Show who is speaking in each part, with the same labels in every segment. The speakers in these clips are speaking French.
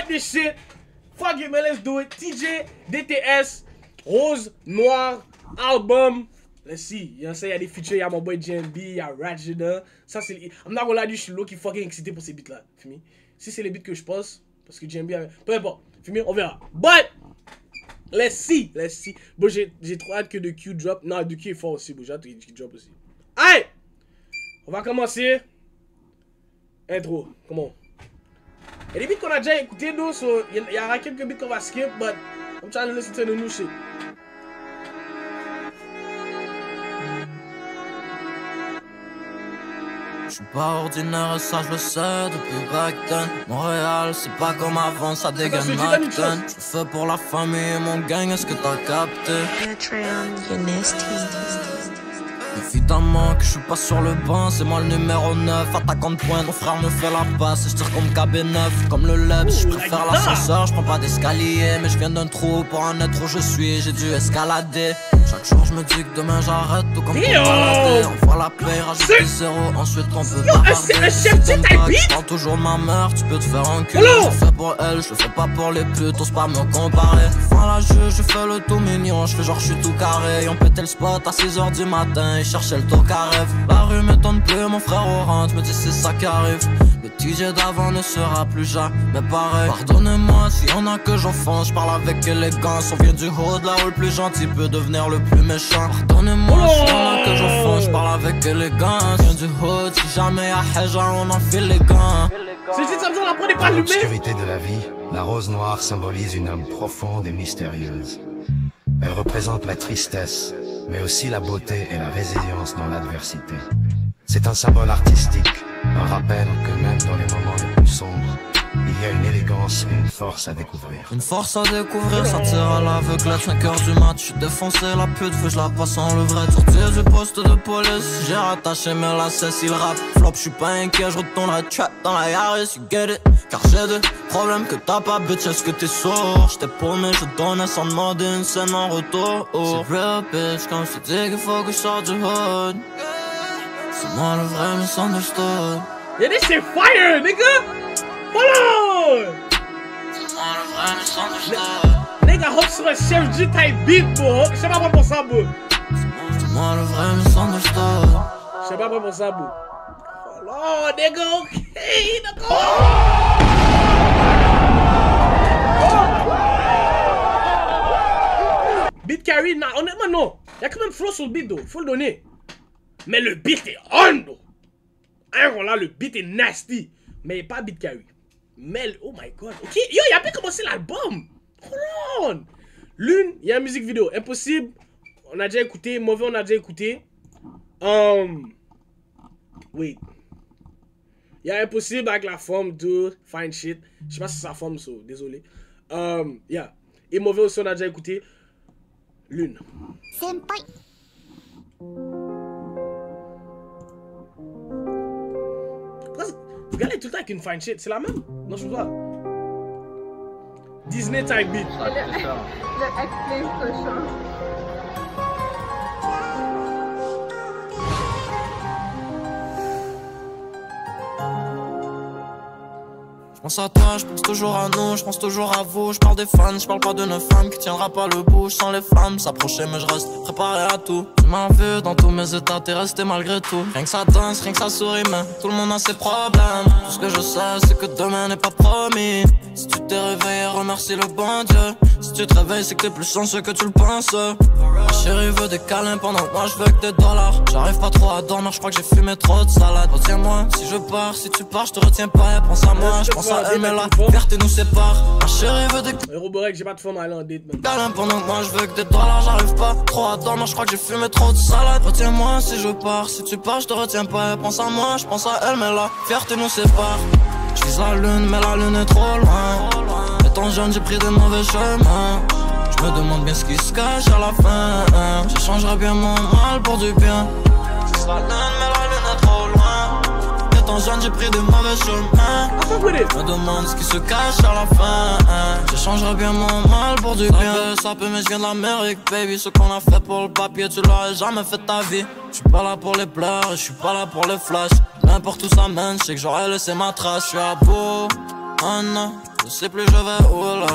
Speaker 1: this shit. Fuck it, man, let's do it. TJ, DTS, Rose, Noir, album. Let's see. You know, il y a des features, il y a mon boy JMB, il y a Raj dedans. Ça, c'est les... I'm not gonna lie, je suis low qui fucking excité pour ces beats-là. Fimi. Si c'est les beats que je pense, parce que JMB avait... Peu importe. Fimi, on verra. But, let's see. Let's see. Bon, j'ai trop hâte que de Q drop. Non, de Q est fort aussi. Bon, j'ai hâte que Q drop aussi. Allez! On va commencer. Intro. Comment? Il y a des beats qu'on a déjà écoutés, donc il y aura quelques beats qu'on va skip, but I'm trying to listen to the new shit.
Speaker 2: Je suis pas ordinaire et ça je le sais depuis back then. Montréal c'est pas comme avant, ça dégaine Macton. Je fais pour la famille et mon gang, est-ce que t'as capté? Évidemment que je suis pas sur le banc, c'est moi le numéro 9. Attaquant de pointe, mon frère me fait la passe et je tire comme KB9. Comme le Lebs, je préfère l'ascenseur, je prends pas d'escalier. Mais je viens d'un trou, pour en être où je suis, j'ai dû escalader. Chaque jour je me dis que demain j'arrête, tout comme pour balader. On voit la paye, rajoute des zéros, ensuite on peut bavarder. Je parle toujours de ma mère, tu peux te faire enculer. Je le fais pour elle, je le fais pas pour les putes, t'oses pas me comparer. Enfin la juge, je fais le tout mignon, je fais genre je suis tout carré. Ils ont pété le spot à 6h du matin, ils cherchaient le tour qu'à rêve. La rue m'étonne plus, mon frère au rentre me dit c'est ça qui arrive. Le TJ d'avant ne sera plus jamais pareil. Pardonnez-moi si y'en a que j'offense, je parle avec élégance. On vient du haut de là où le plus gentil peut devenir le plus méchant. Pardonnez-moi si y'en a que j'offense, je parle avec élégance. Je viens du haut, si jamais y'a Heja, on enfile les gants.
Speaker 1: C'est juste ça, on apprend pas
Speaker 3: Dans l'obscurité de la vie, la rose noire symbolise une âme profonde et mystérieuse. Elle représente la tristesse, mais aussi la beauté et la résilience dans l'adversité. C'est un symbole artistique, un rappel que même dans les moments les plus sombres, il y a une élégance et une force à découvrir.
Speaker 2: Une force à découvrir, ça tire à l'aveuglette. 5h du mat, j'suis défoncé, la pute, faut que je la passe en levrette. Sortir du poste de police, j'ai rattaché mes lacets, il rap. Flop, j'suis pas inquiet, j'retournerai trap dans la Yaris, you get it. Car j'ai des problèmes que t'as pas, bitch, est-ce que t'es sourd? J't'ai paumé, je donnais sans demander une scène en retour. C'est real, bitch, comme je te dis qu'il faut que je sorte du hood. C'est moi le vrai misunderstood.
Speaker 1: Yeah, this shit fire, nigga! Hold on!
Speaker 2: C'est moi le vrai misunderstood.
Speaker 1: Nigga, hop sur un chef G type beat, bro. Je sais pas pour ça, bro.
Speaker 2: C'est moi le vrai misunderstood.
Speaker 1: Je sais pas pour ça, bro. Hold on, nigga, okay, nigga. Beat carry, nah, honnêtement, non. Y'a quand même flow sur le beat, though. Faut le donner. Mais le beat est on, though. Hein, là, le beat est nasty. Mais pas beat carry. Mais, oh my god. Ok, yo, il a pu commencer l'album. Hold on. Lune, il y a une musique vidéo. Impossible, on a déjà écouté. Mauvais, on a déjà écouté. Wait. Il y a Impossible avec la forme de Fine Shit. Je sais pas si c'est sa forme, so, désolé. Yeah. Et Mauvais aussi, on a déjà écouté. Lune.
Speaker 4: Senpai.
Speaker 1: Vous regardez tout le temps avec une Fine Shit, c'est la même? Non, je sais pas. Disney type beat.
Speaker 5: Le explain cochon.
Speaker 2: Je pense à toi, je pense toujours à nous, je pense toujours à vous. Je parle des fans, je parle pas d'une femme qui tiendra pas le bout. Je sens les flammes s'approcher, mais je reste préparé à tout. Tu m'as vu dans tous mes états, t'es resté malgré tout. Rien que ça danse, rien que ça sourit, mais tout le monde a ses problèmes. Tout ce que je sais, c'est que demain n'est pas promis. Si tu t'es réveillé, remercie le bon Dieu. Si tu te réveilles, c'est que t'es plus chanceux que tu le penses. Ma chérie veut des câlins pendant que moi je veux que des dollars. J'arrive pas trop à dormir, je crois que j'ai fumé trop de salade. Retiens-moi, si je pars, si tu pars, je te retiens pas et pense à moi. Je pense à elle, mais la vérité nous sépare. Ma chérie veut des
Speaker 1: Roborek, j'ai pas de forme à aller en date, man.
Speaker 2: câlins pendant que moi je veux que des dollars. J'arrive pas trop à dormir, je crois que j'ai fumé trop de salade. Retiens-moi si je pars, si tu pars, je te retiens pas et pense à moi. Je pense à elle, mais la fierté nous sépare. Je vise la lune, mais la lune est trop loin. Étant jeune, j'ai pris de mauvais chemins. Je me demande bien ce qui se cache à la fin. J'échangerai bien mon mal pour du bien. Je vise la lune, mais la lune est trop loin. Étant jeune, j'ai pris de mauvais chemins. Je me demande ce qui se cache à la fin. J'échangerai bien mon mal pour du bien. Ça peut, mais je viens de l'Amérique, baby. Ce qu'on a fait pour le papier, tu l'aurais jamais fait ta vie. Je suis pas là pour les pleurs, je suis pas là pour les flashs. N'importe où ça mène, je sais que j'aurais laissé ma trace. Je suis à bout, oh non. Je sais plus je vais où là.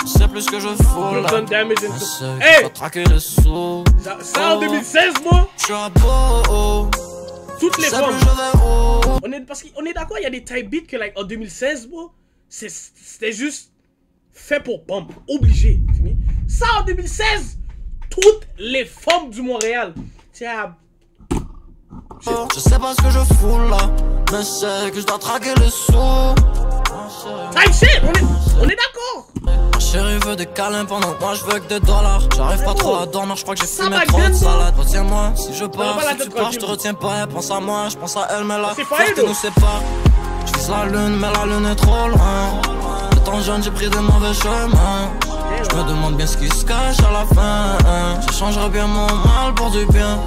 Speaker 2: Je sais plus ce que je fous là.
Speaker 1: Done damage
Speaker 2: Je
Speaker 1: into...
Speaker 2: sais que
Speaker 1: Hey!
Speaker 2: je vais traquer les sous.
Speaker 1: Ça en 2016, moi!
Speaker 2: Je suis à beau.
Speaker 1: Toutes
Speaker 2: Je
Speaker 1: les
Speaker 2: sais
Speaker 1: femmes.
Speaker 2: plus je vais où.
Speaker 1: Parce qu'on est d'accord, il y a des type beats que, like, en 2016, moi, c'était juste fait pour pump. Obligé. Fini? Ça en 2016, toutes les femmes du Montréal. Tiens.
Speaker 2: Je sais pas ce que je fous là. Mais je sais que je dois traquer les sous.
Speaker 1: Type shit! On est d'accord!
Speaker 2: Ma chérie veut des câlins pendant que moi je veux que des dollars. J'arrive pas trop à dormir, je crois que j'ai
Speaker 1: Ça
Speaker 2: fumé
Speaker 1: va
Speaker 2: trop de
Speaker 1: gueule,
Speaker 2: salade. Retiens-moi si je pars,
Speaker 1: pas la
Speaker 2: si tu
Speaker 1: tête
Speaker 2: pars, je
Speaker 1: tranquille.
Speaker 2: te retiens pas. Pense à moi, je pense à elle, mais la
Speaker 1: C'est
Speaker 2: fierté
Speaker 1: fire,
Speaker 2: nous sépare. Je vise la lune, mais la lune est trop loin. Étant jeune, j'ai pris des mauvais chemins. Je me demande bien ce qui se cache à la fin. Je changerai bien mon mal pour du bien.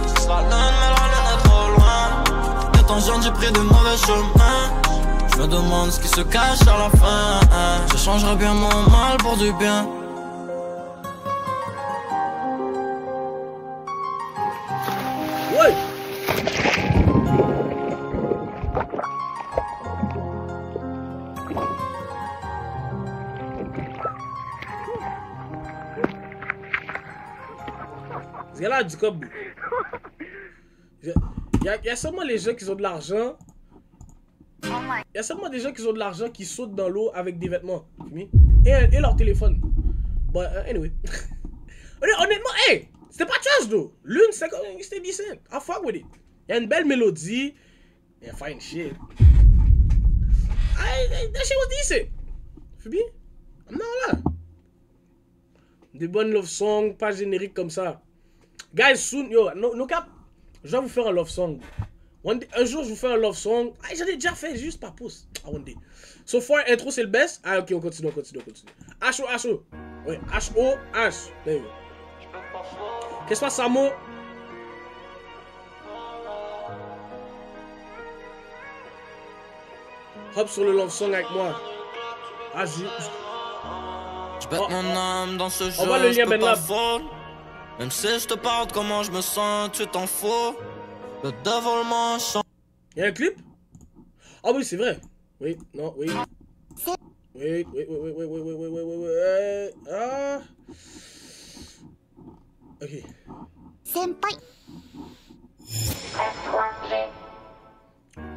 Speaker 2: Je vise la lune, mais la lune est trop loin. Étant jeune, j'ai pris des mauvais chemins. Je me demande ce qui se cache à la fin. Je changerai bien mon mal pour du bien.
Speaker 1: Ouais! Ce gars-là a du cob. Il y a seulement les gens qui ont de l'argent. Il y a seulement des gens qui ont de l'argent qui sautent dans l'eau avec des vêtements. Et leur téléphone. But anyway. Honnêtement, hey! C'était pas trash though. Lune, c'était decent. I fuck with it. Il y a une belle mélodie. Yeah, fine shit. That shit was decent. Phoebe? I'm not là. Des bonnes love songs, pas génériques comme ça. Guys, soon, yo, no cap. Je vais vous faire un love song. Un jour, je vous fais un love song. Ah, j'en ai déjà fait, juste pas pouce. One day. So far, intro, c'est le best. Ah, ok, on continue. H-O. Oui, H-O-H. There you go. Qu'est-ce que passe, Samo? Hop sur le love song avec moi. Ah,
Speaker 2: Je bête mon âme dans ce jeu,
Speaker 1: voit le lien,
Speaker 2: je peux
Speaker 1: Ben
Speaker 2: pas
Speaker 1: Lab.
Speaker 2: fall. Même si je te parle de comment je me sens, tu t'en fous. Le dévoilement chante.
Speaker 1: Y'a un clip? Ah oui, c'est vrai. Oui, non, oui. Oui. Ah. Ok.
Speaker 4: Senpai.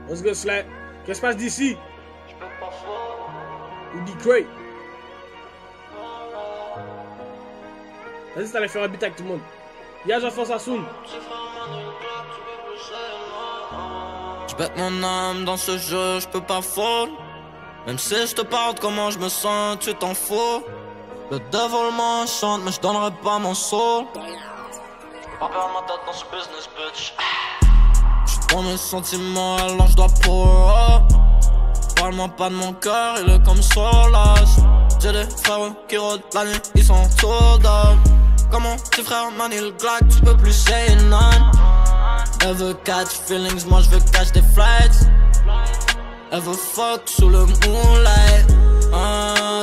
Speaker 1: Let's go, Slack. Qu'est-ce qui se passe d'ici? Ou D-Cray? Vas-y, t'allais faire un beat avec tout le monde. Y'a Jean-François Sassoon.
Speaker 2: Je bête mon âme dans ce jeu, je peux pas fall. Même si je te parle de comment je me sens, tu t'en fous. Le dévoilement chante, mais je donnerai pas mon soul. Je peux pas perdre ma tête dans ce business, bitch. J'suis dans mes sentiments, alors je dois pour. Parle-moi pas de mon cœur, il est comme Solas. J'ai des frères qui rôdent la nuit, ils sont soldats. Comme mon petit frère manie le Glock, tu peux plus say none. Elle veut catch feelings, moi je veux catch des flights. Elle veut fuck sous le moonlight.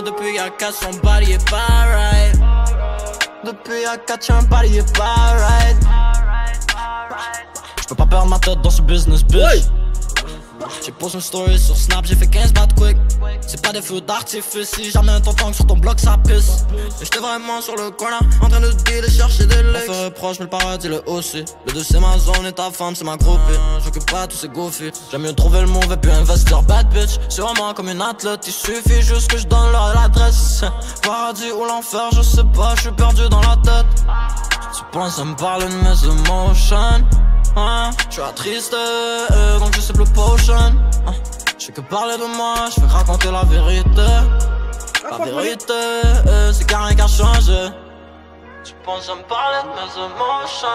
Speaker 2: Depuis y'a 4, son body est pas right. Depuis y'a 4, son body est pas right. J'peux pas perdre ma tête dans ce business, bitch.
Speaker 1: Ouais.
Speaker 2: J'ai posé une story sur Snap, j'ai fait 15 battes quick. C'est pas des feux d'artifice, si jamais t'entends que sur ton bloc ça pisse. Et j'étais vraiment sur le corner, en train de dealer, chercher des legs. On ferait proche, mais le paradis le aussi. Le 2 c'est ma zone et ta femme c'est ma groupie. J'occupe pas tous ces goofy. J'aime mieux trouver le mauvais puis investir bad bitch. C'est vraiment comme une athlète, il suffit juste que je donne leur l'adresse. Paradis ou l'enfer, je sais pas, je suis perdu dans la tête. Tu penses à me parler de mes emotions? Je suis triste, donc je sais plus potion. Je fais que parler de moi, je fais raconter la vérité. La vérité, c'est qu'il y a rien qu'à changer. Tu penses à me parler de mes emotions?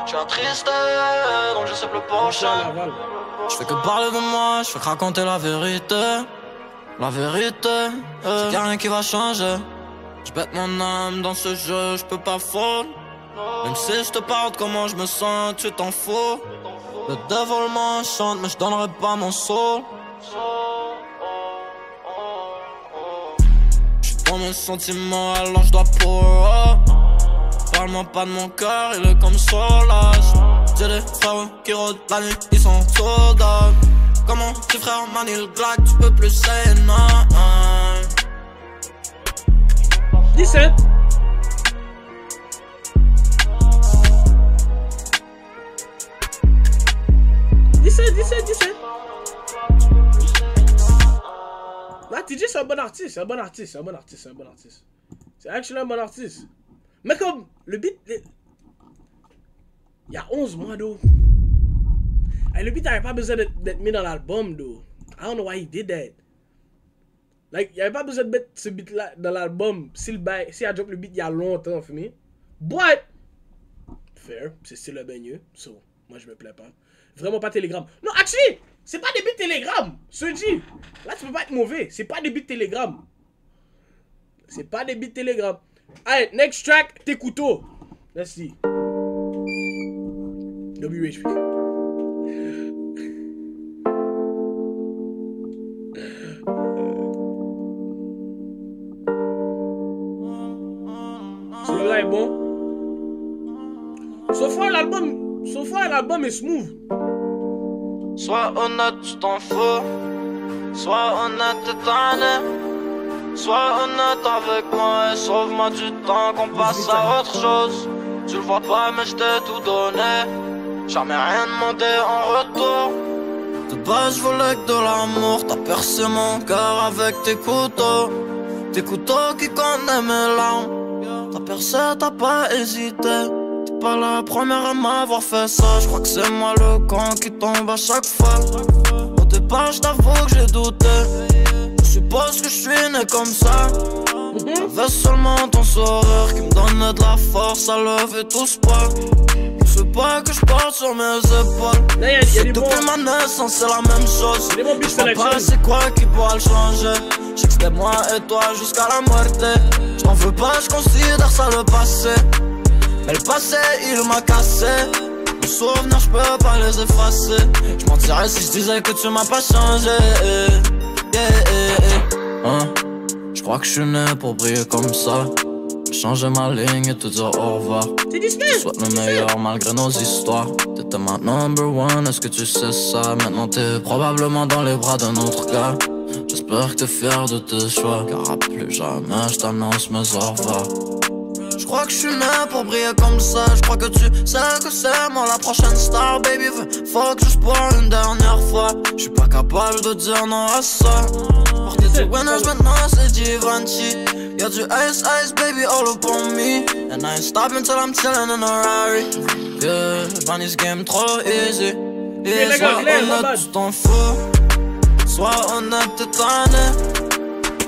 Speaker 2: Je suis triste, donc je sais plus potion. Je fais que parler de moi, je fais raconter la vérité. La vérité, c'est qu'il y a rien qui va changer. Je bête mon âme dans ce jeu, je peux pas fall. Même si je te parle de comment je me sens, tu t'en fous. Le dévoilement chante, mais je donnerai pas mon soul. J'suis dans mes sentiments, alors je dois pour. Parle-moi pas de mon cœur, il est comme Solas. J'ai des frères qui rôdent la nuit, ils sont soldats. Comment tes frères manient le Glock, tu peux plus say non.
Speaker 1: 17. Là, TJ, c'est un bon artiste, C'est actually un bon artiste. Mais comme, le beat, il y a 11 mois, d'eau. Le beat n'avait pas besoin d'être mis dans l'album, d'eau. I don't know why he did that. Like, il n'y avait pas besoin de mettre ce beat-là dans l'album s'il a drop le beat il y a longtemps, for me. But, fair, c'est style le mieux. So, moi, je me plais pas. Vraiment pas Telegram. Non, actually, c'est pas des beats Telegram. Ce dit. Là, tu peux pas être mauvais. C'est pas des beats Telegram. Allez, next track, tes couteaux. Let's see. WHP. Celui-là est bon. So far, l'album est smooth.
Speaker 2: Sois honnête, tu t'en fous. Sois honnête, t'es tanné. Sois honnête avec moi et sauve-moi du temps qu'on passe à autre chose. Tu le vois pas mais je t'ai tout donné. Jamais rien demandé en retour. De base je voulais que de l'amour. T'as percé mon cœur avec tes couteaux. Tes couteaux qui connaissent mes larmes. T'as percé, t'as pas hésité. T'es pas la première à m'avoir fait ça. Je crois que c'est moi le con qui tombe à chaque fois. Au départ je t'avoue que j'ai douté. Je suppose que je suis né comme ça. J'avais seulement ton sourire qui me donnait de la force à lever tout ce poids. Je sais pas que je porte sur mes épaules. Depuis ma naissance c'est la même chose. Je sais pas c'est quoi qui pourra le changer. Je sais que c'était moi et toi jusqu'à la muerte. Je t'en veux pas, je considère ça le passé. Mais le passé il m'a cassé. Mes souvenirs je peux pas les effacer. Je mentirais si je disais que tu m'as pas changé. Je crois que je suis né pour briller comme ça. Changer ma ligne et te dire au revoir. Je souhaite le meilleur malgré nos histoires. T'étais ma number one, est-ce que tu sais ça? Maintenant t'es probablement dans les bras d'un autre gars. J'espère que t'es fier de tes choix, car à plus jamais je t'annonce mes au revoir. Je crois que je suis né pour briller comme ça. Je crois que tu sais que c'est moi la prochaine star. Baby, fuck juste pour une dernière fois. Je suis pas capable de dire non à ça. Porter du winners maintenant c'est Givenchy. Y'a du ice ice baby all up on me. And I ain't stopping till I'm chillin' in a Rari. Yeah, Vanny's game trop easy. Et sois honnête, tu t'en fous. Sois honnête, t'es tanné.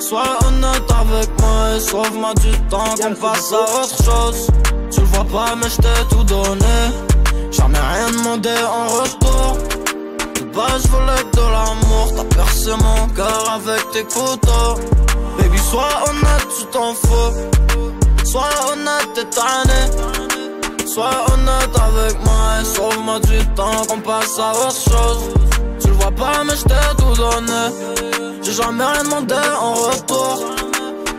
Speaker 2: Sois honnête avec moi et sauve-moi du temps qu'on passe à autre chose. Tu le vois pas mais je t'ai tout donné. Jamais rien demandé en retour. De base je voulais que de l'amour. T'as percé mon cœur avec tes couteaux. Baby sois honnête, tu t'en fous. Sois honnête, t'es tanné. Sois honnête avec moi et sauve-moi du temps qu'on passe à autre chose. Tu le vois pas mais je t'ai tout donné. J'ai jamais rien demandé en retour.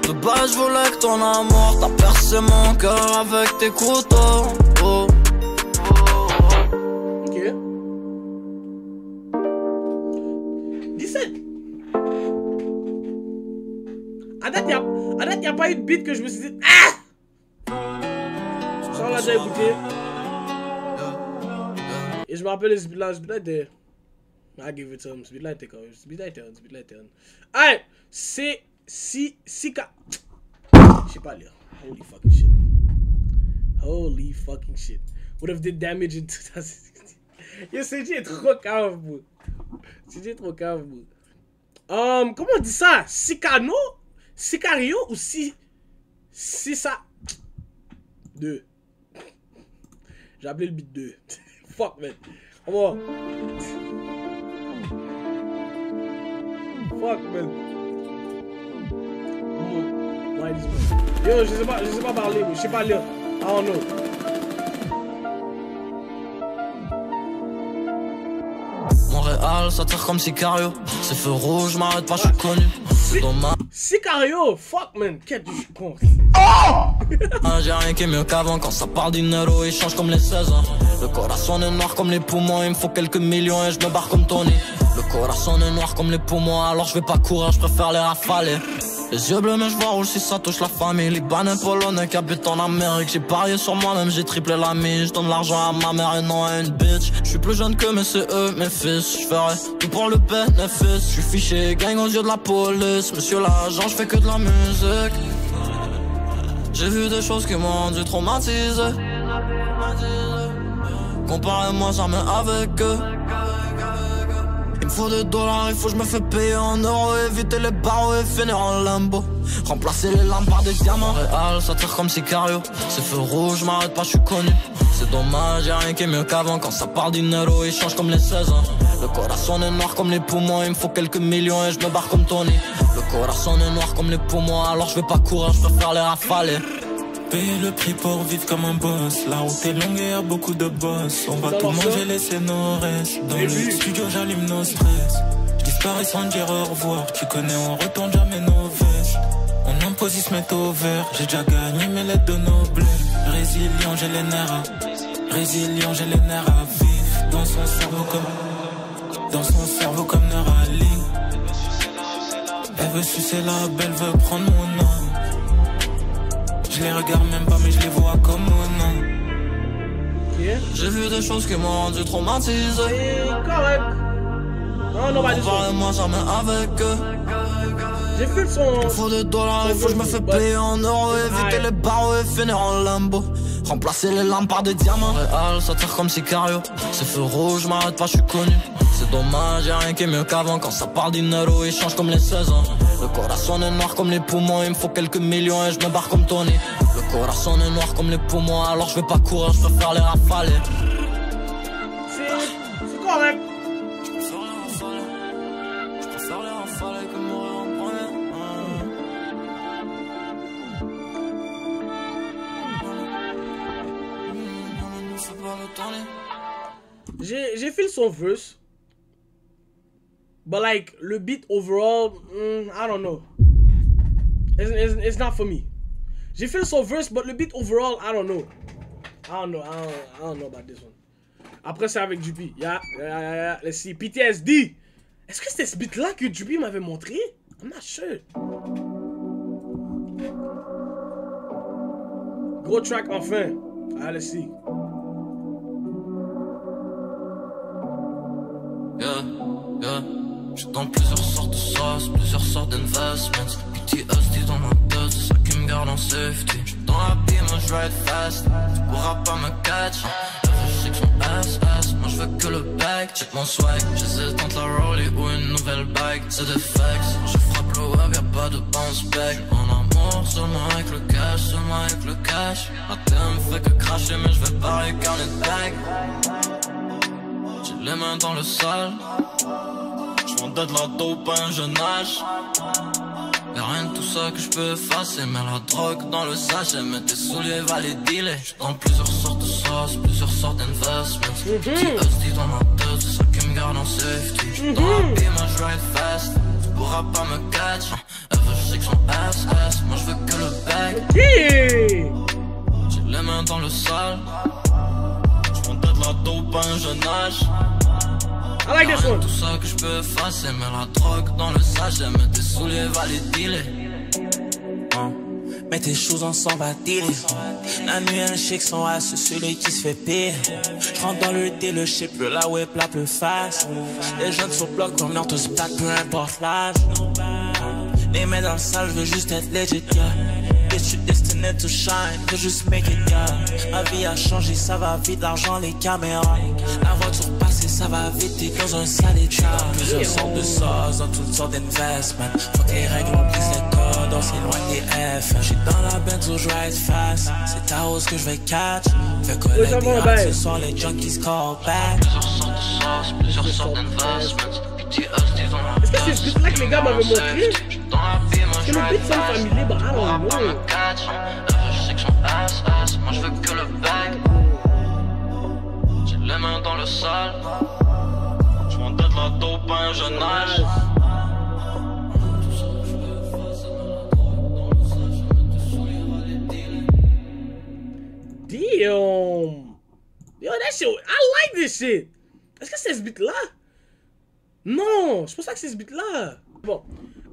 Speaker 2: De base je voulais que ton amour. T'as percé mon cœur avec tes couteaux. Oh.
Speaker 1: Ok. 17. À date y'a pas eu de beat que je me suis dit ah! Ça on l'a déjà écouté. Et je me rappelle ce beat-là était... I give it to him. Speed light take off. Speed light turn. Alright. C'est... Si... Je sais pas lire. Holy fucking shit. Would have did damage in 2016. Yo, CJ est trop cave, bro. CJ est trop cave, bro. Comment on dit ça? Sicario ou si ça? 2. J'ai appelé le beat 2. Fuck, man. Comment? Fuck, man. Yo, je sais pas parler, je sais pas lire. I don't know.
Speaker 2: Montréal, ça tire comme Sicario. C'est feu rouge, m'arrête pas, je suis connu. C'est dommage.
Speaker 1: Sicario, fuck, man. Qu'est-ce que je suis con.
Speaker 2: J'ai rien qui est mieux qu'avant. Quand ça parle dinero, il change comme les 16 ans. Le corazon est noir comme les poumons. Il me faut quelques millions et je me barre comme Tony. Le Le corazon est noir comme les poumons, alors je vais pas courir, je préfère les rafaler. Les yeux bleus mais je vois rouge si ça touche la famille. Libanais, polonais qui habitent en Amérique. J'ai parié sur moi-même, j'ai triplé la mise. Je donne l'argent à ma mère et non à une bitch. Je suis plus jeune que mais c'est eux mes fils. Je ferai tout pour le bénéfice. Je suis fiché, gang aux yeux de la police. Monsieur l'agent, je fais que de la musique. J'ai vu des choses qui m'ont rendu traumatisé. Comparez-moi jamais avec eux. Il me faut des dollars, il faut que je me fais payer en euros. Éviter les barreaux et finir en limbo. Remplacer les lampes par des diamants. Réal, ça tire comme Sicario. C'est feu rouge, m'arrête pas, je suis connu. C'est dommage, y'a rien qui est mieux qu'avant. Quand ça parle dinero, il change comme les 16 ans. Le corazon est noir comme les poumons. Il me faut quelques millions et je me barre comme Tony. Le corazon est noir comme les poumons, alors je vais pas courir, je préfère les rafaler.
Speaker 6: Payer le prix pour vivre comme un boss. La route est longue et y'a beaucoup de boss. On va tout manger, laisser nos restes. Dans le studio j'allume nos stress. Je disparais sans dire au revoir. Tu connais, on retourne jamais nos vestes. On impose, ils se mettent au vert. J'ai déjà gagné mes lettres de noblesse. Résilient, j'ai les nerfs à... Résilient, j'ai les nerfs à vivre. Dans son cerveau comme Neuralink. Elle veut sucer la belle, veut prendre mon âme. Je les regarde même pas mais je les vois comme mon nom.
Speaker 2: J'ai vu des choses qui m'ont rendu traumatisé.
Speaker 1: Correct. Non, non, pas du tout.
Speaker 2: Comparez-moi jamais avec eux.
Speaker 1: J'ai fait son...
Speaker 2: Il faut des dollars, il faut que je me fais payer en euros. Éviter les barreaux et finir en limbo. Remplacer les lampes par des diamants. Réal, ça tire comme Sicario. C'est feu rouge, m'arrête pas, je suis connu. C'est dommage, y'a rien qui est mieux qu'avant. Quand ça parle dinero, il change comme les 16 ans. Le corazon est noir comme les poumons. Il me faut quelques millions et je me barre comme Tony. Le corazon est noir comme les poumons, alors je vais pas courir, je préfère les rafaler.
Speaker 1: C'est correct.
Speaker 2: Je préfère les rafaler. Je préfère les rafaler que mourir en premier.
Speaker 1: J'ai fait son verse. But like, le beat overall, I don't know. It's not for me. J'ai fait son verse, but le beat overall, I don't know. I don't know about this one. Après, c'est avec Dupi. Yeah. Let's see. PTSD. Est-ce que c'était ce beat-là que Dupi m'avait montré? I'm not sure. Gros track enfin. Let's see.
Speaker 2: Yeah. J'suis dans plusieurs sortes de sauces, plusieurs sortes d'investments. PTSD dans ma tête, c'est ça qui me garde en safety. J'suis dans la vie, moi j'ride fast. Tu pourras pas me catch. Je sais que son SS, moi j'veux que le bag. Check mon swag, j'hésite entre la rollie ou une nouvelle bag. C'est des facts, je frappe le web, y'a pas de bounce back. En amour, seulement avec le cash, seulement avec le cash. La terre me fait que cracher, mais j'vais pas regarder de bag. J'ai les mains dans le sale. J'vendais de la dope à un jeune âge. Y'a rien de tout ça que j'peux effacer. Mais la drogue dans le sachet. Mais tes souliers va les dealer. J'suis dans plusieurs sortes de sauces, plusieurs sortes d'investments. TSD dans ma tête, c'est ça qui me garde en safety. J'suis dans la vie, moi j'ride fast. Tu pourras pas me catch. Elle veut, je sais que son SS. Moi j'veux que le bag. J'ai les mains dans le sale. J'vendais de la dope à un jeune âge.
Speaker 1: I like this one.
Speaker 2: Tout ça que je peux effacer, mais la drogue dans le sachet, mais tes souliers va les dealer.
Speaker 6: Mets tes choses ensemble à dealer. La nuit, un chèque sont à celui qui se fait pire. J'rentre dans le dealership, la web la plus fast. Les jeunes sur bloc, on est tous plaques, peu importe l'âge. Les mains dans le sale, je veux juste être legit, yeah. Je suis destiné to shine, faut juste make it, yeah. Ma vie a changé, ça va vite, l'argent, les caméras. La voiture passée, ça va vite, t'es dans un sale état. Plusieurs sortes de sauces, dans toutes sortes d'investments. Faut que les règles remplissent les codes, on s'éloigne des F. J'suis dans la Benz où j'ride fast, c'est ta hausse que j'vais catch. Fais collecter des rats, ce soir les junkies call back.
Speaker 2: Plusieurs sortes de sauces, plusieurs sortes d'investments.
Speaker 1: Est-ce que c'est ce beat-là que les gars m'avaient montré? Parce que le beat semble familier, bah I don't know.
Speaker 2: Je sais que son SS, moi je veux que le bag. J'ai les mains dans le sale. Je vendais de la dope à un jeune âge.
Speaker 1: Damn. Yo, that shit, I like this shit. Est-ce que c'est ce beat-là? Non, c'est pour ça que c'est ce beat-là. Bon.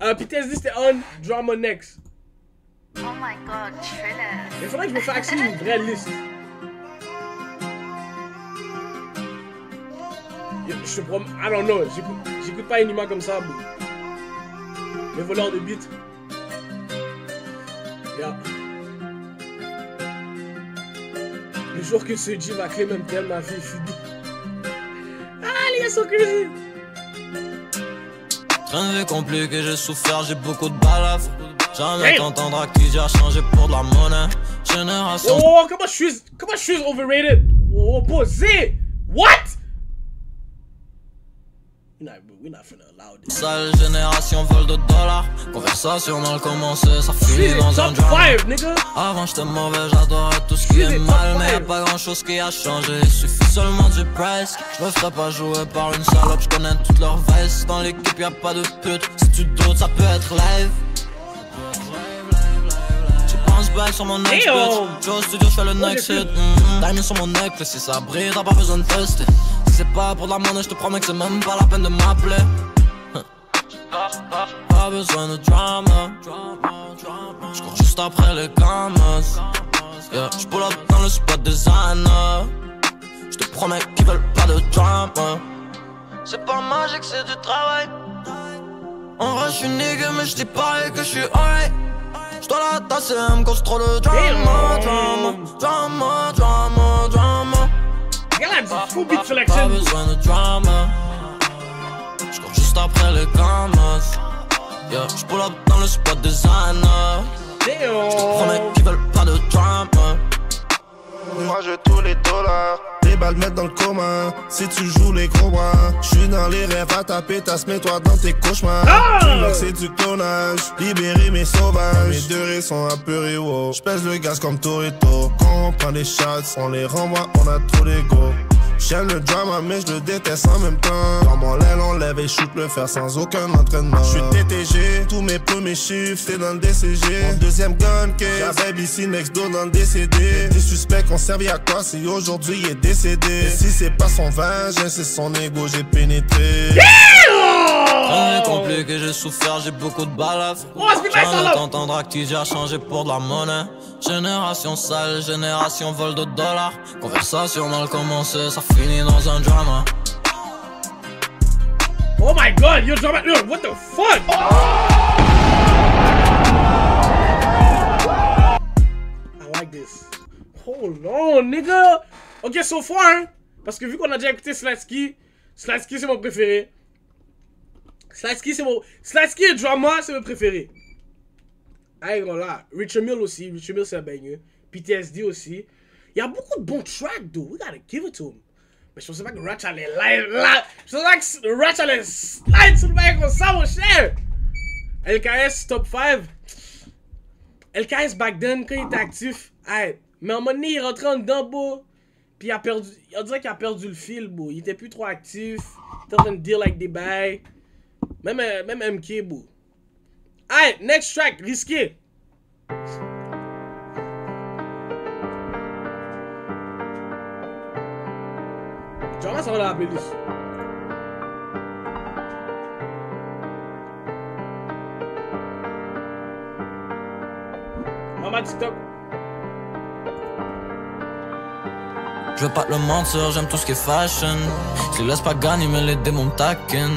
Speaker 1: PTSD, c'était on Drama Next.
Speaker 4: Oh my god, Thriller.
Speaker 1: Il faudrait que je me fasse accès une vraie liste. Je te promets, I don't know, j'écoute pas Enima comme ça, bro. Les voleurs de beats. Yeah. Le jour que ce G va créer même tel, ma vie est finie. Ah, les gars sont crazy.
Speaker 2: Train de vie compliqué, j'ai souffert, j'ai beaucoup de balafres. Jamais t'entendras que tu as changé pour de la monnaie. Génération.
Speaker 1: Oh, comment je suis overrated? Oh, posé. What? We're not finna allow this.
Speaker 2: Sale génération vol de dollars. Conversation mal commencée, ça finit dans un
Speaker 1: top
Speaker 2: drama.
Speaker 1: 5, nigga.
Speaker 2: Avant j'étais mauvais, j'adorais tout ce qui est mal. Mais y'a pas grand chose qui a changé, il suffit seulement du price. Je me ferais pas jouer par une salope, je connais toutes leurs vices. Dans l'équipe y'a pas de pute, si tu doutes ça peut être live. J'y pense back sur mon next bitch. Joe Studio, j'fais le next hit. Diamond sur mon necklace, si ça brille, t'as pas besoin de tester. Si c'est pas pour de la monnaie, j'te promets que c'est même pas la peine de m'appeler. Pas besoin de drama. J'cours juste après les camas. Yeah, j'pull up dans le spot des Anna. J'te promets qu'ils veulent pas de drama. C'est pas magique, c'est du travail. En vrai, j'suis nigga, mais j'dis pareil que j'suis alright. J'dois la tasser, elle me cause trop de drama. Drama, drama, drama, drama. Pas besoin de drama. J'cours juste après les camas. Yeah, j'pull up dans le spot des Anna. J'te promets qu'ils veulent pas de drama.
Speaker 7: Moi je tous les dollars, les balles mettent dans le commun. Si tu joues les gros bras, j'suis dans les rêves à taper, tasse mets-toi dans tes cauchemars. C'est du clonage, libérer mes sauvages. Mes deux raies sont apeurées, wow. J'pèse le gaz comme Toretto. Quand on prend des shots, on les renvoie, on a trop d'ego. J'aime le drama mais je le déteste en même temps. Dans mon l'aile on lève et shoot le fer sans aucun entraînement. J'suis DTG, tous mes premiers chiffres c'est dans le DCG. Mon deuxième gun case, j'avais BC next door dans le DCD. Les suspects ont servi à quoi si aujourd'hui il est décédé. Et si c'est pas son vagin c'est son ego j'ai pénétré.
Speaker 2: Rien compliqué, j'ai souffert, j'ai beaucoup de balafres. Jamais t'entendras que tu as changé pour de la monnaie. Génération sale, génération vol de dollars. Conversation mal commencée, ça finit dans un drama.
Speaker 1: Oh my god, yo drama, yo, what the fuck? I like this. Hold on, nigga. Ok, so far, hein, parce que vu qu'on a déjà écouté Slatsky c'est mon préféré. Slatsky et Drama c'est mon préféré. Ah, là, Richard Mill aussi, Richard Mill c'est un banger. PTSD aussi. Il y a beaucoup de bons tracks, though. We gotta give it to him. Mais je pensais pas que Ratch allait live là. Je pensais pas que Ratch allait slide sur le mec comme ça, mon cher. LKS top 5. LKS back then, quand il était actif, hey, mais à un moment donné, il rentrait en dedans, beau. Puis il a perdu, on dirait qu'il a perdu le fil, beau. Il était plus trop actif. Il était en train de deal avec des bails. Même MK, beau. Alright, next track, Risqué. Drama, ça va dans la playlist. Maman TikTok.
Speaker 2: Je veux pas te le mentir, j'aime tout ce qui est fashion. Je les laisse pas gagner, mais les démons me taquinent.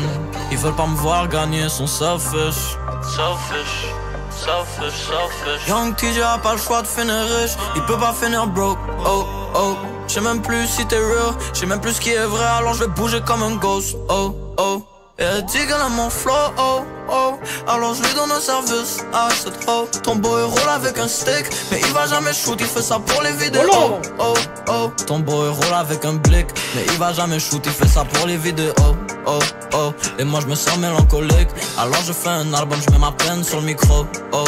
Speaker 2: Ils veulent pas me voir gagner, ils sont selfish. Selfish, selfish, selfish. Young TJ a pas le choix de finir riche. Il peut pas finir broke, oh, oh. J'sais même plus si t'es real, j'sais même plus ce qui est vrai. Alors je vais bouger comme un ghost, oh, oh. Et elle dit qu'elle a mon flow, oh, oh. Alors je lui donne un service à cette hoe. Ton boy roule avec un stick, mais il va jamais shoot, il fait ça pour les vidéos, oh, oh, oh. Ton boy roule avec un blick, mais il va jamais shoot, il fait ça pour les vidéos, oh, oh. Et moi je me sens mélancolique, alors je fais un album, je mets ma peine sur le micro, oh.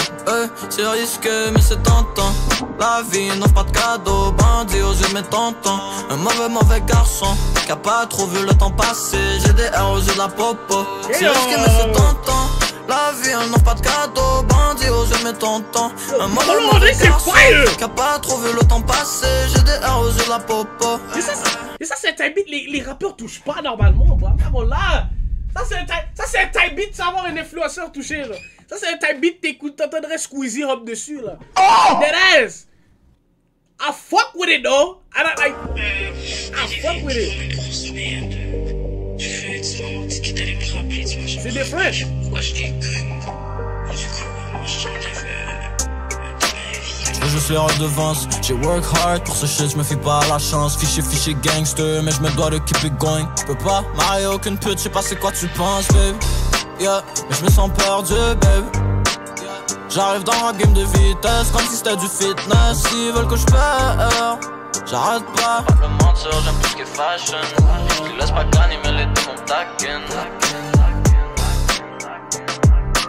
Speaker 2: C'est risqué mais c'est tentant. La vie n'offre pas de cadeaux, bandit aux yeux de mes tontons. Un mauvais garçon, qui a pas trop vu le temps passer. J'ai des airs aux yeux de la popo. C'est risqué mais c'est tentant. La vie n'offre pas de cadeaux, bandit aux yeux de mes tontons. Un mauvais garçon, qui a pas trop vu le temps passer. J'ai des airs aux yeux de la popo.
Speaker 1: Et ça c'est un beat, les rappeurs touchent pas normalement, bro. Mais bon là, ça Ça c'est un type beat, savoir un influenceur touché là. Ça c'est un type beat, t'écoutes, t'entendrais Squeezie hop dessus là. Oh! Dead ass! I fuck with it though. I don't like. I fuck with it. C'est different.
Speaker 2: Je juste les redevances. J'ai work hard pour ce shit, je me fie pas à la chance. Fiché gangster, mais je me dois de keep it going. J'peux pas marier aucune pute, j'sais pas c'est quoi tu penses, babe. Yeah, mais je me sens perdu, babe. J'arrive dans ma game de vitesse comme si c'était du fitness. S'ils veulent que j'perds, j'arrête pas. Pas de mentir, j'aime tout ce qui est fashion. Je laisse pas gagner mais les démons taquinent.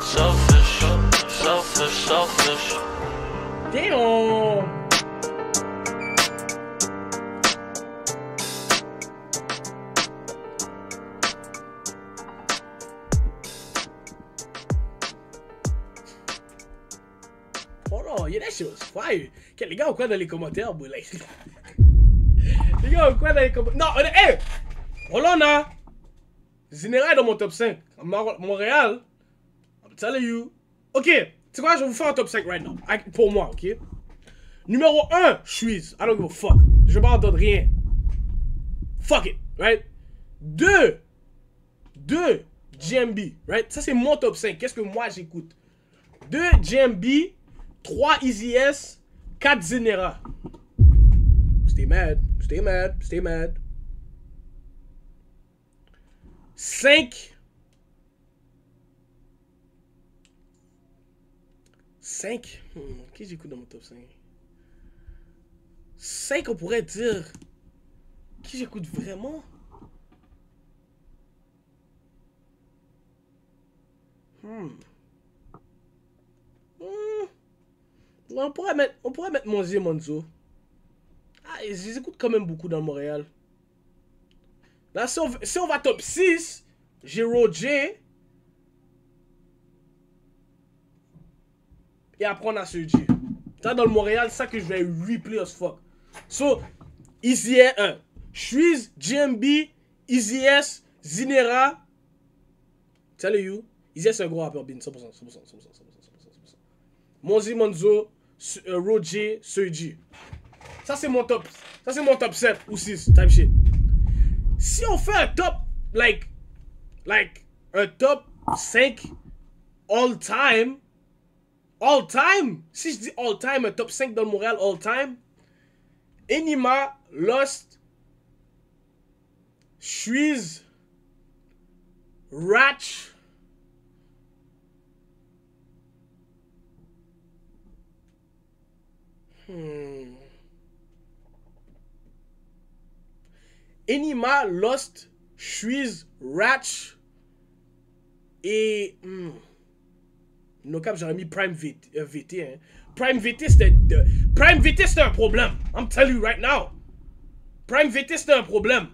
Speaker 2: Selfish, selfish, selfish.
Speaker 1: Damn! Oh non, yeah, that shit was fire. Okay, les gars ont quoi dans les commentaires, boy? Like... les gars ont quoi dans les commentaires? Non, hey! Hold on, hein! Zinera est dans mon top 5. Montréal, I'm telling you. Ok, c'est quoi? Je vais vous faire un top 5 right now. Pour moi, ok? Numéro 1, Shreeze. I don't give a fuck. Je vais pas entendre rien. Fuck it, right? 2, GMB, right? Ça, c'est mon top 5. Qu'est-ce que moi, j'écoute? 2, GMB. 3, Easy S. 4, Zinera. Stay mad. 5. 5. Qui j'écoute dans mon top 5? 5, on pourrait dire. Qui j'écoute vraiment? On pourrait mettre Monzi Monzo. Ah, ils écoutent quand même beaucoup dans Montréal. Là, si on va top 6, j'ai Roger. Et après, on a Sergi. Ça, dans le Montréal, ça que je vais replay as fuck. So, Easy S, Shreeze, GMB, Easy S, Zinera. Tell you, Easy S, c'est un gros rappeur, bin. 100%. Monzi Monzo, Roger, Sergi. Ça, c'est mon top. Ça, c'est mon top 7 ou 6, type shit. Si on fait un top, like un top 5 all time, si je dis all time, un top 5 dans le Montréal all time, Enima, Lost, Shreeze, Ratch, Enima, Lost, Shreeze, Ratch et no cap, j'aurais mis Prime VT, hein. Prime VT c'était un problème. I'm telling you right now. Prime VT c'était un problème.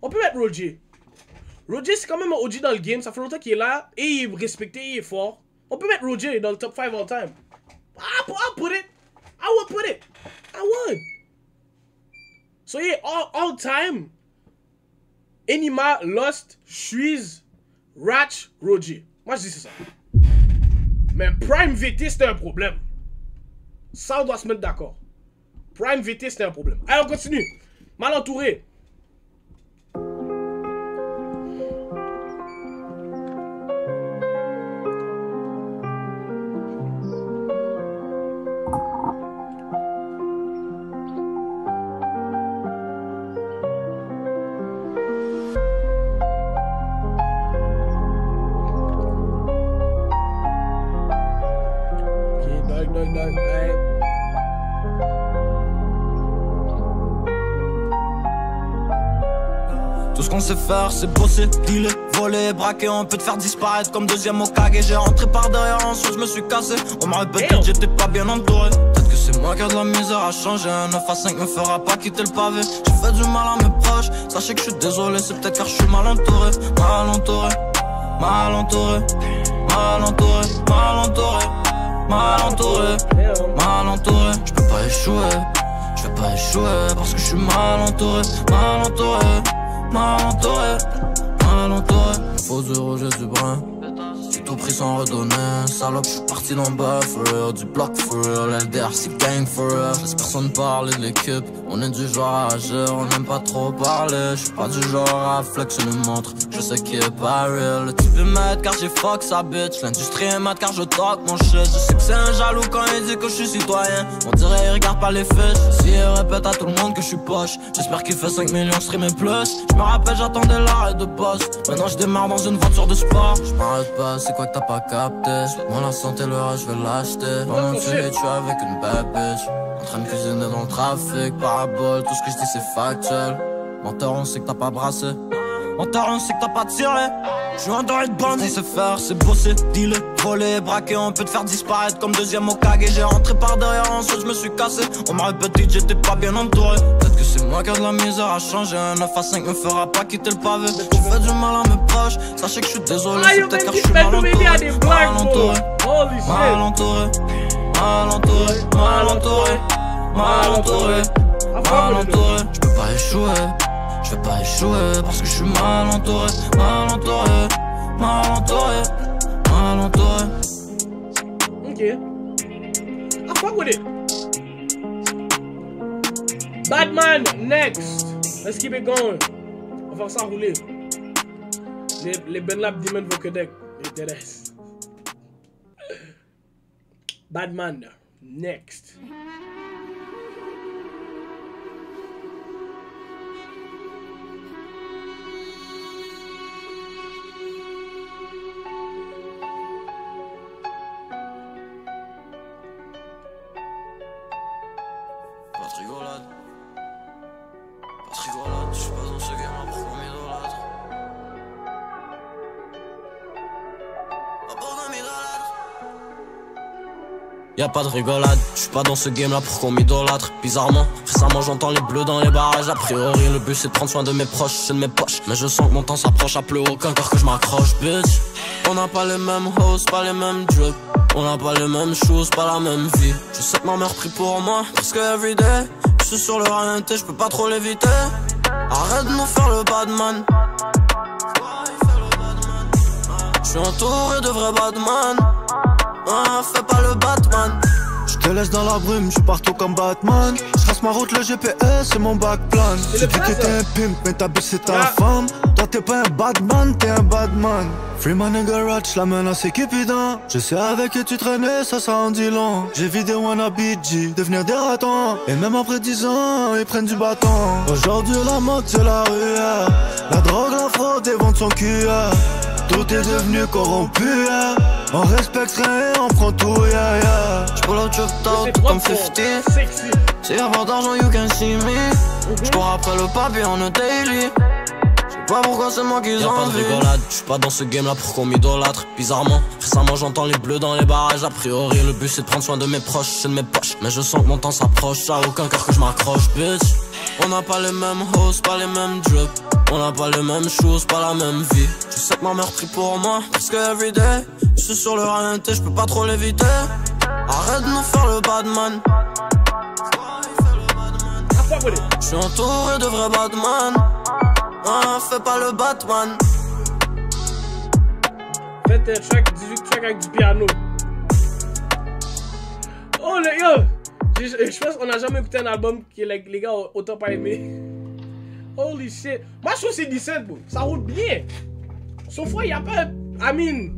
Speaker 1: On peut mettre Roger. Roger c'est quand même un OG dans le game, ça fait longtemps qu'il est là et il est respecté, il est fort. On peut mettre Roger dans le top 5 all time. I'll put it. I would put it. I would. So yeah, all time. Enima, Lost, Shreeze, Ratch, Roger. Moi je dis c'est ça. Mais Prime VT c'était un problème. Ça on doit se mettre d'accord. Prime VT c'était un problème. Allez on continue. Mal entouré.
Speaker 2: Tout ce qu'on sait faire, c'est bosser, dealer, voler, braquer. On peut te faire disparaître comme deuxième Okage. J'ai rentré par derrière en soi, je me suis cassé. On m'a répété que j'étais pas bien entouré. Peut-être que c'est moi qui a de la misère à changer. Un 9 à 5 me fera pas quitter le pavé. J'ai fait du mal à mes proches. Sachez que je suis désolé, c'est peut-être car je suis mal entouré. Mal entouré, mal entouré, mal entouré, mal entouré, mal entouré, mal entouré. Je peux pas échouer, je vais pas échouer parce que je suis mal entouré, mal entouré. Mal entouré, mal euros, j'ai du brin. J'ai tout pris sans redonner. Salope, j'suis parti dans bas for real. Du bloc for real, LDR c'est gang for real. Laisse personne parler de l'équipe. On est du genre à agir, on n'aime pas trop parler. J'suis pas du genre à flex une montre. Je sais qui est pas real. Le type est mad car j'ai fuck sa bitch. L'industrie est mad car je talk mon shit. Je sais que c'est un jaloux quand il dit que je suis citoyen. On dirait il regarde pas les fiches. Si il répète à tout le monde que je suis poche. J'espère qu'il fait 5 millions stream et plus. Je me rappelle j'attendais l'arrêt de poste. Maintenant je démarre dans une voiture de sport. Je m'arrête pas, c'est quoi que t'as pas capté? Moi la santé, le reste, je vais l'acheter. Pendant que tu es avec une bad bitch. En train de cuisiner dans le trafic, parabole, tout ce que je dis c'est factuel. Menteur, on sait que t'as pas brassé. Menteur, on sait que t'as pas tiré. Je suis endoré de bandit. C'est faire, c'est bosser, dealer, voler, braquer. On peut te faire disparaître comme deuxième Hokage. J'ai rentré par derrière, ensuite je me suis cassé. On m'a répété que j'étais pas bien entouré. Peut-être que c'est moi qui a de la misère à changer. Un 9 à 5 me fera pas quitter le pavé. Je fais du mal à mes proches. Sachez que je suis désolé, c'est peut-être car je suis mal entouré. Mal entouré, mal entouré, mal entouré, mal entouré, mal entouré, mal entouré. Je peux pas échouer. Je vais pas échouer parce que je suis mal entouré, mal entouré, mal entouré, mal entouré.
Speaker 1: Ok. I fuck with it. Batman, next. Let's keep it going. On va faire ça rouler. Les Ben Lab Demon Vokedek. Les Deadass. Batman, next.
Speaker 2: Y'a pas de rigolade, j'suis pas dans ce game là pour qu'on m'idolâtre. Bizarrement, récemment j'entends les bleus dans les barrages. A priori le but c'est de prendre soin de mes proches, c'est de mes poches. Mais je sens que mon temps s'approche, à plus aucun cœur que je m'accroche, bitch. On n'a pas les mêmes hosts, pas les mêmes drugs. On n'a pas les mêmes choses, pas la même vie. Je sais que ma mère prie pour moi, parce que everyday je suis sur le ralenti, je peux pas trop l'éviter. Arrête de nous faire le badman. Je suis entouré de vrais badman. Fais pas le Batman.
Speaker 8: Je te laisse dans la brume, je suis partout comme Batman. Je trace ma route, le GPS, c'est mon backplan. Tu dis que t'es un pimp, mais ta bitch c'est ta femme. Toi t'es pas un badman, t'es un badman. Free my nigga Ratch, la menace est cupidant. Je sais avec qui tu traînais, ça en dit long. J'ai vu des wannabe G devenir des ratons. Et même après 10 ans, ils prennent du bâton. Aujourd'hui la mode c'est la rue. La drogue, la fraude, et vendre son cul. Tout est devenu corrompu. On respecte rien, on prend tout, yeah, yeah.
Speaker 2: J'pull out chopped out, tout comme 50. Si y'a pas d'argent, you can see me. J'cours après le papier on a daily. J'sais pas pourquoi c'est moi qui en envie. Y'a pas de rigolade, j'suis pas dans ce game là pour qu'on m'idolâtre. Bizarrement, récemment j'entends les bleus dans les barrages. A priori le but c'est de prendre soin de mes proches, c'est de mes poches. Mais je sens que mon temps s'approche, y'a aucun cœur que je m'accroche, bitch. On n'a pas les mêmes hosts, pas les mêmes drugs. On n'a pas les mêmes choses, pas la même vie. Je sais que ma mère prie pour moi, parce que everyday je suis sur le ralenti, je peux pas trop l'éviter. Arrête de nous faire le badman. Je suis entouré de vrais badman. Fais pas le Batman.
Speaker 1: Faites track, 18 tracks avec du piano. Oh le yo! Je pense qu'on a jamais écouté un album que les gars ont autant pas aimé. Holy shit. Moi je trouve que c'est 17 bro. Ça roule bien. Sauf fois y'a pas. I mean.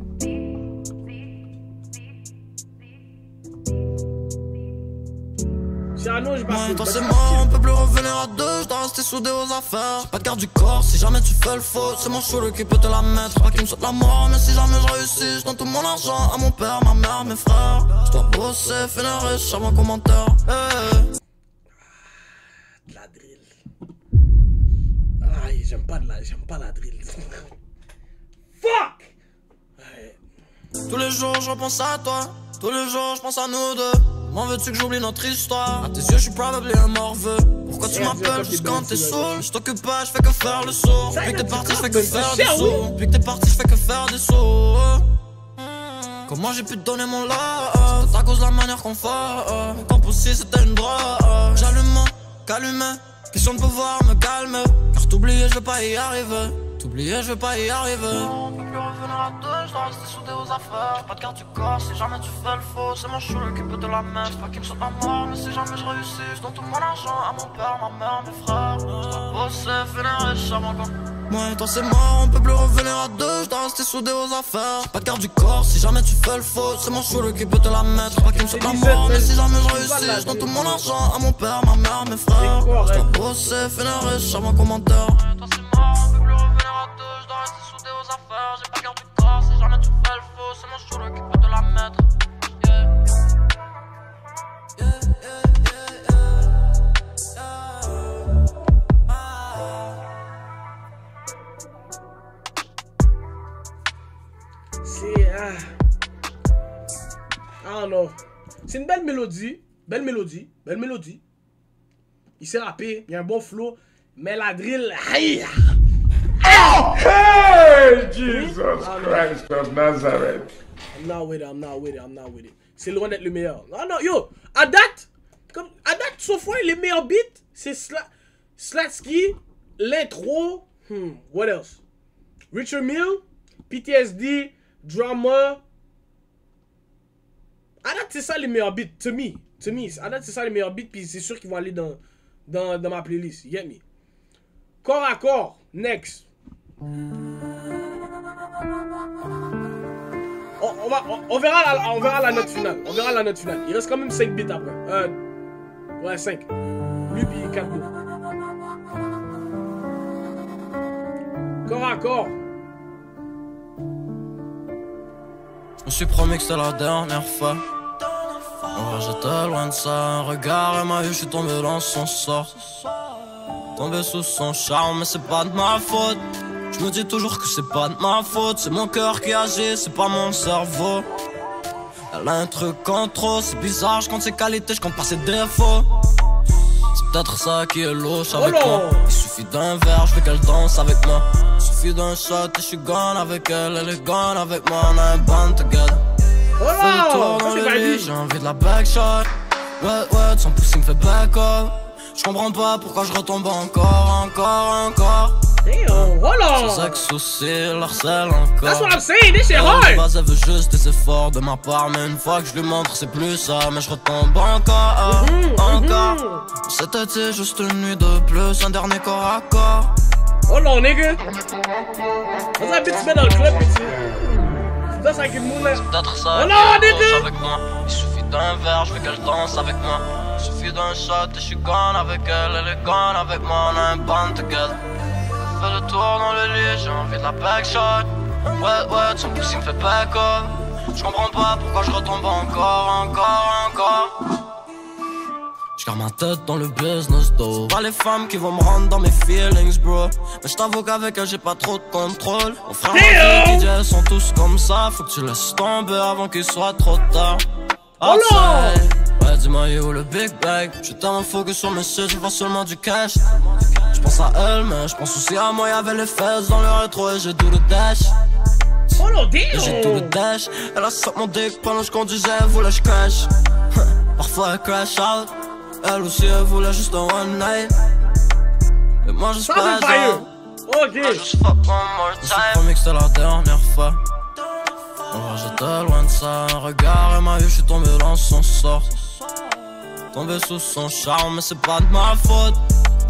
Speaker 2: Toi c'est mort, on peut plus revenir à deux, je dois rester soudé aux affaires. J'ai pas de garde du corps, si jamais tu fais le faux, c'est mon shoulder qui peut te la mettre. Pas qu'il me saute la mort, mais si jamais je réussis, je donne tout mon argent à mon père, ma mère, mes frères. Je dois bosser, finir riche, sur mon commentaire. Hey.
Speaker 1: De la drill. Aïe, j'aime pas la drill. Fuck! Ouais.
Speaker 2: Tous les jours je repense à toi, tous les jours je pense à nous deux. Comment veux-tu que j'oublie notre histoire? À tes yeux, je suis probablement un morveux. Pourquoi tu m'appelles juste quand t'es saoul? Je t'occupe pas, je fais que faire le sourd. Depuis que t'es parti, je fais que faire des sous. Depuis que t'es parti, je fais que faire des sous. Comment j'ai pu te donner mon love? C'est à cause de la manière qu'on fait. Quand possible, c'était une drogue. J'allume, qu'allumer. Question de pouvoir me calmer. Car t'oublier, je vais pas y arriver. t'oublier, je vais pas y arriver. On peut plus revenir à deux, je dois rester soudé aux affaires. J'ai pas de garde du corps, si jamais tu fais le faux. C'est mon chou qui peut te la mettre. J'pas qu'il me saute la mort, mais si jamais je réussis, je donne tout mon argent à mon père, ma mère, mes frères. Bosser, finir riche avant qu'on. Moi et toi c'est mort, on peut plus revenir à deux, je dois rester soudé aux affaires. J'ai pas de garde du corps, si jamais tu fais le faux, c'est mon chou qui peut te la mettre. Pas qu'il me saute la mort, mais si jamais je réussis, je donne tout mon argent à mon père, ma mère, mes frères. Je dois bosser, finir riche avant commentaire. Moi et toi c'est mort, on peut plus revenir à deux, je dois rester soudé aux affaires. J'ai pas de garde du corps, si jamais tu fais le faux, c'est mon chou qui peut te la mettre.
Speaker 1: I don't know. C'est une belle mélodie. Belle mélodie. Belle mélodie. Il s'est rappé. Il y a un bon flow. Mais la drill. Aïe!
Speaker 9: Oh! Hey! Jesus Christ of Nazareth.
Speaker 1: I'm not with it. I'm not with it. I'm not with it. C'est loin d'être le meilleur. Non, non, yo. À date, sauf fois, les meilleurs beats, c'est Slatsky, l'intro. What else? Richard Mill, PTSD, Drama. À date, c'est ça les meilleurs beats. To me. À date, c'est ça les meilleurs beats. Puis c'est sûr qu'ils vont aller dans ma playlist. You get me? Corps à corps. Next. On verra la note finale. On verra la note finale. Il reste quand même 5 beats après. Ouais, 5. Lui, puis 4 beats. Corps à corps.
Speaker 2: Je me suis promis que c'était la dernière fois. En vrai j'étais loin de ça. Un regard et ma vue, je suis tombé dans son sort. Tombé sous son charme, mais c'est pas de ma faute. Je me dis toujours que c'est pas de ma faute. C'est mon cœur qui agit, c'est pas mon cerveau. Elle a un truc en trop, c'est bizarre. Je compte ses qualités, je compte pas ses défauts. C'est peut-être ça qui est louche avec moi. Il suffit d'un verre, je veux qu'elle danse avec moi. Il suffit d'un shot et je suis gone avec elle. Elle est gone avec moi, on a un band together. Fais le tour dans le lit, j'ai envie de la backshot. Ouais, son pouce il me fait back up. Je comprends pas pourquoi je retombe encore.
Speaker 1: Damn, hold on.
Speaker 2: Sans ex-souci, leur harcèle encore.
Speaker 1: That's what I'm saying, this shit hard.
Speaker 2: Elle veut juste des efforts de ma part, mais une fois que je lui montre c'est plus ça. Mais je retombe encore. C'était juste une nuit de plus, un dernier corps à corps.
Speaker 1: Hold on, nigga. That's un bitch met dans le club, bitch. That's like une moulin.
Speaker 2: Peut-être ça.
Speaker 1: Hold on, nigga.
Speaker 2: Avec moi. Il suffit d'un verre, je veux qu'elle danse avec moi. Il suffit d'un shot et je suis gone avec elle est gone avec moi, on a un band together. Fais le tour dans le lit, j'ai envie de la backshot. Ouais, son pouce il me fait back up. Je comprends pas pourquoi je retombe encore. J'garde ma tête dans le business though. Pas les femmes qui vont me rendre dans mes feelings bro. Mais j't'avoue qu'avec elle j'ai pas trop de contrôle. Mon frère et DJ sont tous comme ça. Faut que tu laisses tomber avant qu'il soit trop tard. Outside, ouais dis-moi où le big bag. J'suis tellement focus sur mes shit, je vois seulement du cash. J'pense à elle mais j'pense aussi à moi. Y'avait les fesses dans le rétro et j'ai tout le dash. J'ai tout le dash. Elle a sorti mon dick pendant que je conduisais, elle voulait que je crash. Parfois elle crash out. Elle aussi elle voulait juste un one night. Et moi je suis pas down. Je suis fuck one more time. Je me suis promis que c'était la dernière fois. En vrai j'étais loin de ça. Un regard et ma vue, je suis tombé dans son sort. Tombé sous son charme, mais c'est pas de ma faute.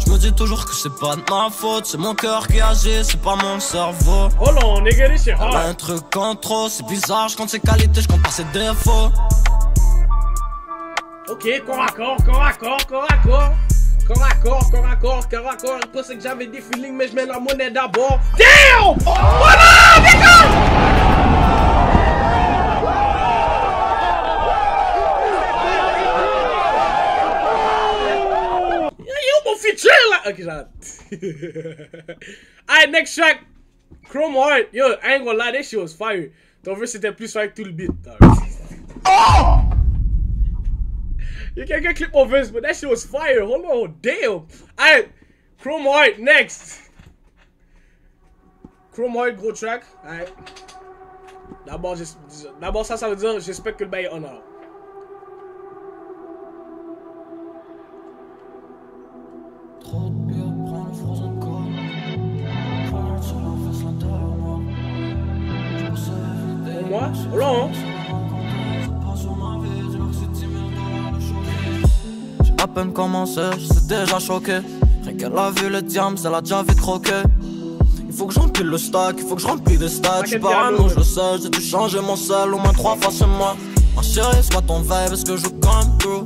Speaker 2: Je me dis toujours que c'est pas de ma faute. C'est mon cœur qui agit, c'est pas mon cerveau.
Speaker 1: Hold on, nigga, this shit hard.
Speaker 2: Elle a un truc en trop, c'est bizarre. Je compte ses qualités, je compte pas ses défauts.
Speaker 1: Ok, corps à corps. Je pensais que j'avais des feelings, mais je mets la monnaie d'abord. Damn! Voilà, nigga! Mon feature là! Ok, j'arrête. Alright, next track. Chrome Heart. Yo, I ain't gonna lie, that shit was fire. Ton verse c'était plus fire que tout le beat. Oh! You can't clip mon verse, but that shit was fire. Hold on, damn. Alright, Chrome Heart, next. Chrome Heart, gros track. Alright. D'abord, ça veut dire j'espère que le bail est honneur.
Speaker 2: Trop de pire, prends le frozen call. Prends sur la
Speaker 1: moi. Long.
Speaker 2: J'ai à peine commencé, je suis déjà choqué. Rien qu'elle a vu le diamant, elle a déjà vite croqué. Il faut que j'empile le stack, il faut que je remplis des stats. J'suis parano, je le sais, j'ai dû changer mon sel au moins 3 fois ce mois. Ma chérie, soit ton vibe, est-ce que je come through?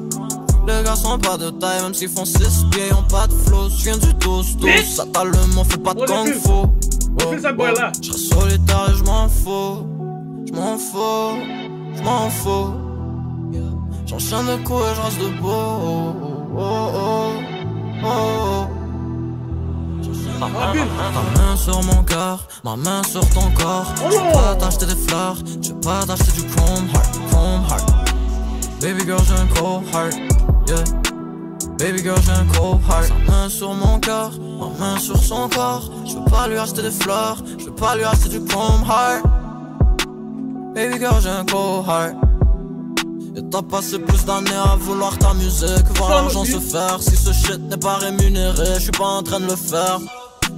Speaker 2: Les gars sont pas de taille, même s'ils font 6 pieds, ils ont pas de flow. J'viens du tous, ça t'a le mot, fais pas de kung fu. J'serais solitaire et j'm'en fous. J'm'en fous, j'm'en fous. J'enchaîne de coups et j'reste debout. Ta main sur mon cœur, ma main sur ton corps. Je veux pas t'acheter des fleurs, je veux pas t'acheter du chrome heart. Baby girl j'ai un cold heart, yeah. Baby girl j'ai un cold heart. Sa main sur mon cœur, ma main sur son corps. Je veux pas lui acheter des fleurs, je veux pas lui acheter du chrome heart. Baby girl j'ai un cold heart. Et t'as passé plus d'années à vouloir t'amuser que voir l'argent se faire. Si ce shit n'est pas rémunéré, je suis pas en train de le faire.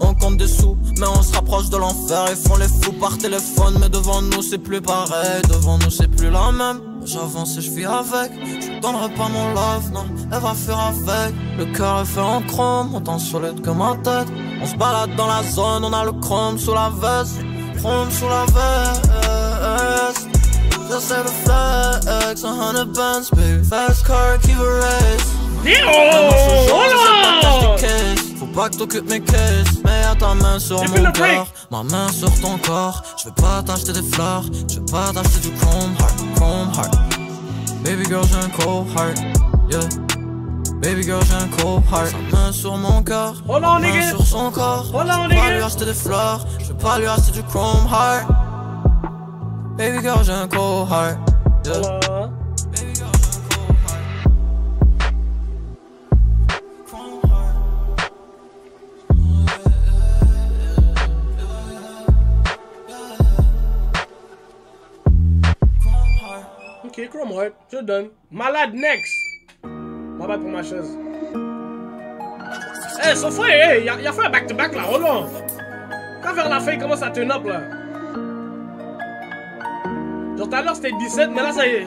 Speaker 2: On compte des sous, mais on se rapproche de l'enfer. Ils font les fous par téléphone, mais devant nous c'est plus pareil. Devant nous c'est plus la même. J'avance et je vis avec. Je donnerai pas mon love, non, elle va faire avec. Le cœur est fait en chrome, autant solide que ma tête. On se balade dans la zone, on a le chrome sous la veste. Chrome sous la veste. J'essaie de flex, 100 bands, baby. Fast car, keep a race. Faut pas que t'occupes mes caisses. Mets à ta main sur mon cœur, ma main sur ton corps. Je veux pas t'acheter des fleurs, je veux pas t'acheter du chrome heart. Baby girl j'ai un cold heart, yeah. Baby girl j'ai un cold heart. Sa main sur mon cœur, ma main sur son corps. Je veux pas lui acheter des fleurs, je veux pas lui acheter du chrome heart. Baby girl j'ai un cold heart, yeah.
Speaker 1: Ok, Chrome Heart, je te donne. Malade next. Ma bad pour ma chaise. Eh, son frère, il a fait un back-to-back là, hold on. Quand vers la fin, il commence à turn up là. Genre tout à l'heure c'était 17, mais là ça y est.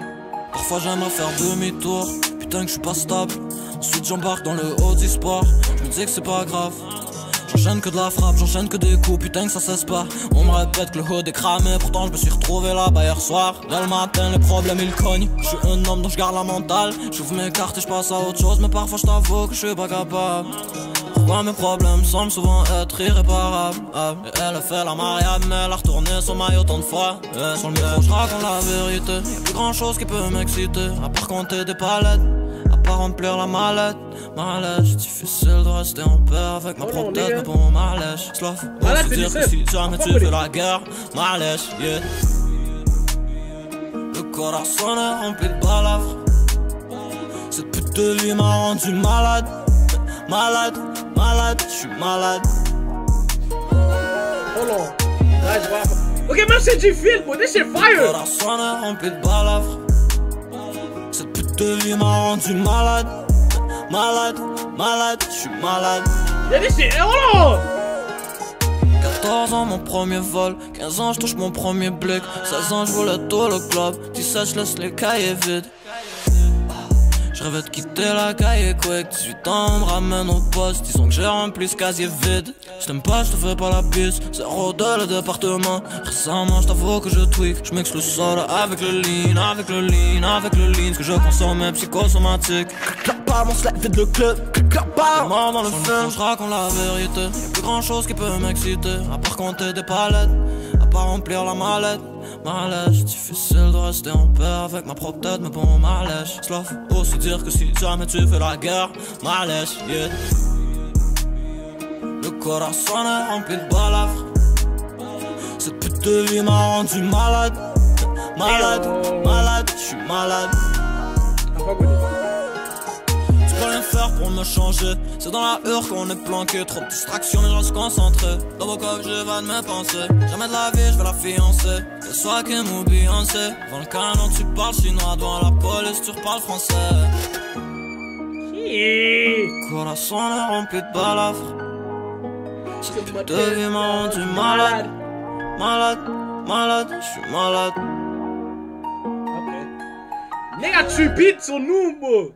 Speaker 2: Parfois j'aimerais faire demi-tour, putain que je suis pas stable. Ensuite j'embarque dans le haut du sport, je me dis que c'est pas grave. J'enchaîne que de la frappe, j'enchaîne que des coups, putain que ça cesse pas. On me répète que le hood est cramé, pourtant je me suis retrouvé là-bas hier soir. Dès le matin les problèmes ils cognent, je suis un homme donc je garde la mentale. J'ouvre mes cartes et je passe à autre chose, mais parfois je t'avoue que je suis pas capable. Pourquoi mes problèmes semblent souvent être irréparables. Et elle a fait la mariable mais elle a retourné son maillot tant de fois. Sur le micro je raconte la vérité, y'a plus grand chose qui peut m'exciter, à part compter des palettes, à part remplir la mallette. Malèche, difficile de rester en paix avec ma propre tête, mais bon, malèche. Cela faut aussi dire que si jamais tu fais la guerre, malèche, yeah. Le corazon est rempli de balafres. Cette pute de vie m'a rendu malade. Malade, malade, j'suis malade.
Speaker 1: Oh non. Ok, même si tu filmes, this shit fire.
Speaker 2: Le corazon est rempli de balafres. Cette pute de vie m'a rendu malade. Malade, malade, j'suis malade.
Speaker 1: Y'a des shit, oh non.
Speaker 2: 14 ans mon premier vol, 15 ans j'touche mon premier blick, 16 ans j'voulais tout le club, 17 j'laisse les cahiers vides. Je rêvais de quitter la cahier quick, 18 ans on me ramène au poste, disons que j'ai rempli ce casier vide. Je t'aime pas, je te fais pas la bise, 0-2 le département. Récemment je t'avoue que je tweak, je mixe le sol avec le lean, avec le lean, avec le lean. Ce que je consomme est psychosomatique. Clap pas mon slap vide le club, clap pas mort dans le film. Je raconte la vérité, y'a plus grand chose qui peut m'exciter, à part compter des palettes, à part remplir la mallette. Malèche, difficile de rester en paix avec ma propre tête, mais bon, malèche. Cela faut aussi dire que si jamais tu fais la guerre, malèche, yeah. Le corazon est rempli de balafres. Cette pute de vie m'a rendu malade. Malade, malade, j'suis malade. Tu peux rien faire pour me changer. C'est dans la hure qu'on est planqué. Trop de distractions, mais je reste concentré. Dans vos coques, j'évade mes pensées. Jamais de la vie, je vais la fiancer. Que ce soit Kim ou Beyoncé. Devant le canon, tu parles chinois. Devant la police, tu reparles français. Le corazon est rempli de balafres. Cette pute de vie m'a rendu malade. Malade, malade, j'suis malade.
Speaker 1: Nigga, tu beat sur nous, bro.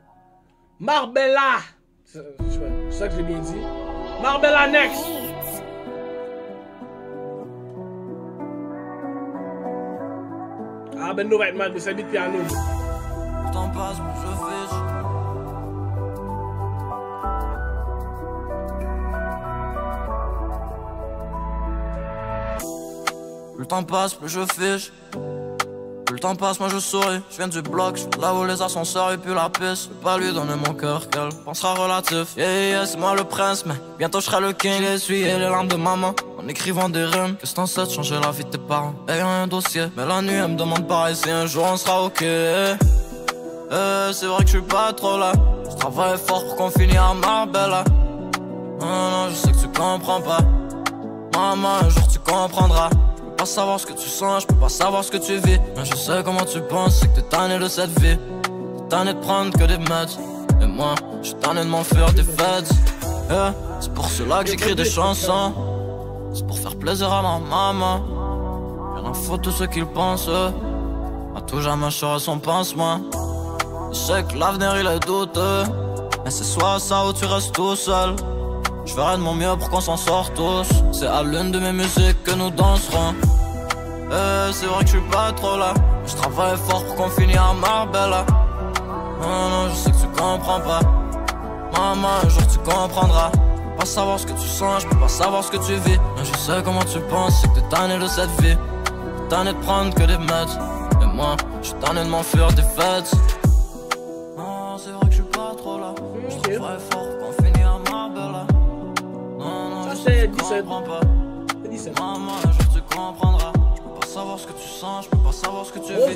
Speaker 1: Marbella. C'est ça que j'ai bien dit. Marbella next. Ah, ben, no, right, man, c'est un beat piano.
Speaker 2: Je t'en passe, mais je fiche. Plus le temps passe, plus je fiche. Plus le temps passe, moi je souris. Je viens du bloc, je là où les ascenseurs et puis la piste. Je peux pas lui donner mon cœur, qu'elle pensera relatif. Yeah, yeah, c'est moi le prince, mais bientôt je serai le king. J'ai essuyé les larmes de maman en écrivant des rimes. Qu'est-ce t'en sais de changer la vie de tes parents? Ayant un dossier, mais la nuit elle me demande pareil si un jour on sera ok. C'est vrai que je suis pas trop là. Je travaille fort pour qu'on finisse à Marbella. Non, je sais que tu comprends pas. Maman, un jour tu comprendras. Je peux pas savoir ce que tu sens, je peux pas savoir ce que tu vis. Mais je sais comment tu penses, c'est que t'es tanné de cette vie. T'es tanné de prendre que des meds. Et moi, je suis tanné de m'enfuir des feds. C'est pour cela que j'écris des chansons. C'est pour faire plaisir à ma maman. Rien à foutre de ce qu'ils pensent. À tout jamais je serai son pansement. Je sais que l'avenir il est douteux, mais c'est soit ça ou tu restes tout seul. Je ferai de mon mieux pour qu'on s'en sorte tous. C'est à l'une de mes musiques que nous danserons. C'est vrai que je suis pas trop là, mais je travaille fort pour qu'on finisse à Marbella. Non, je sais que tu comprends pas. Maman, un jour tu comprendras. Je peux pas savoir ce que tu sens, je peux pas savoir ce que tu vis. Mais je sais comment tu penses, c'est que t'es tanné de cette vie. T'es tanné de prendre que des meds. Et moi, je suis tanné de m'enfuir des fêtes. Non, c'est vrai que je suis pas trop là. Je travaille fort pour qu'on finisse à Marbella. Non, je sais que tu comprends pas. Maman, un jour tu comprendras. Je peux pas savoir ce que tu sens, je peux pas savoir ce que tu vis. Je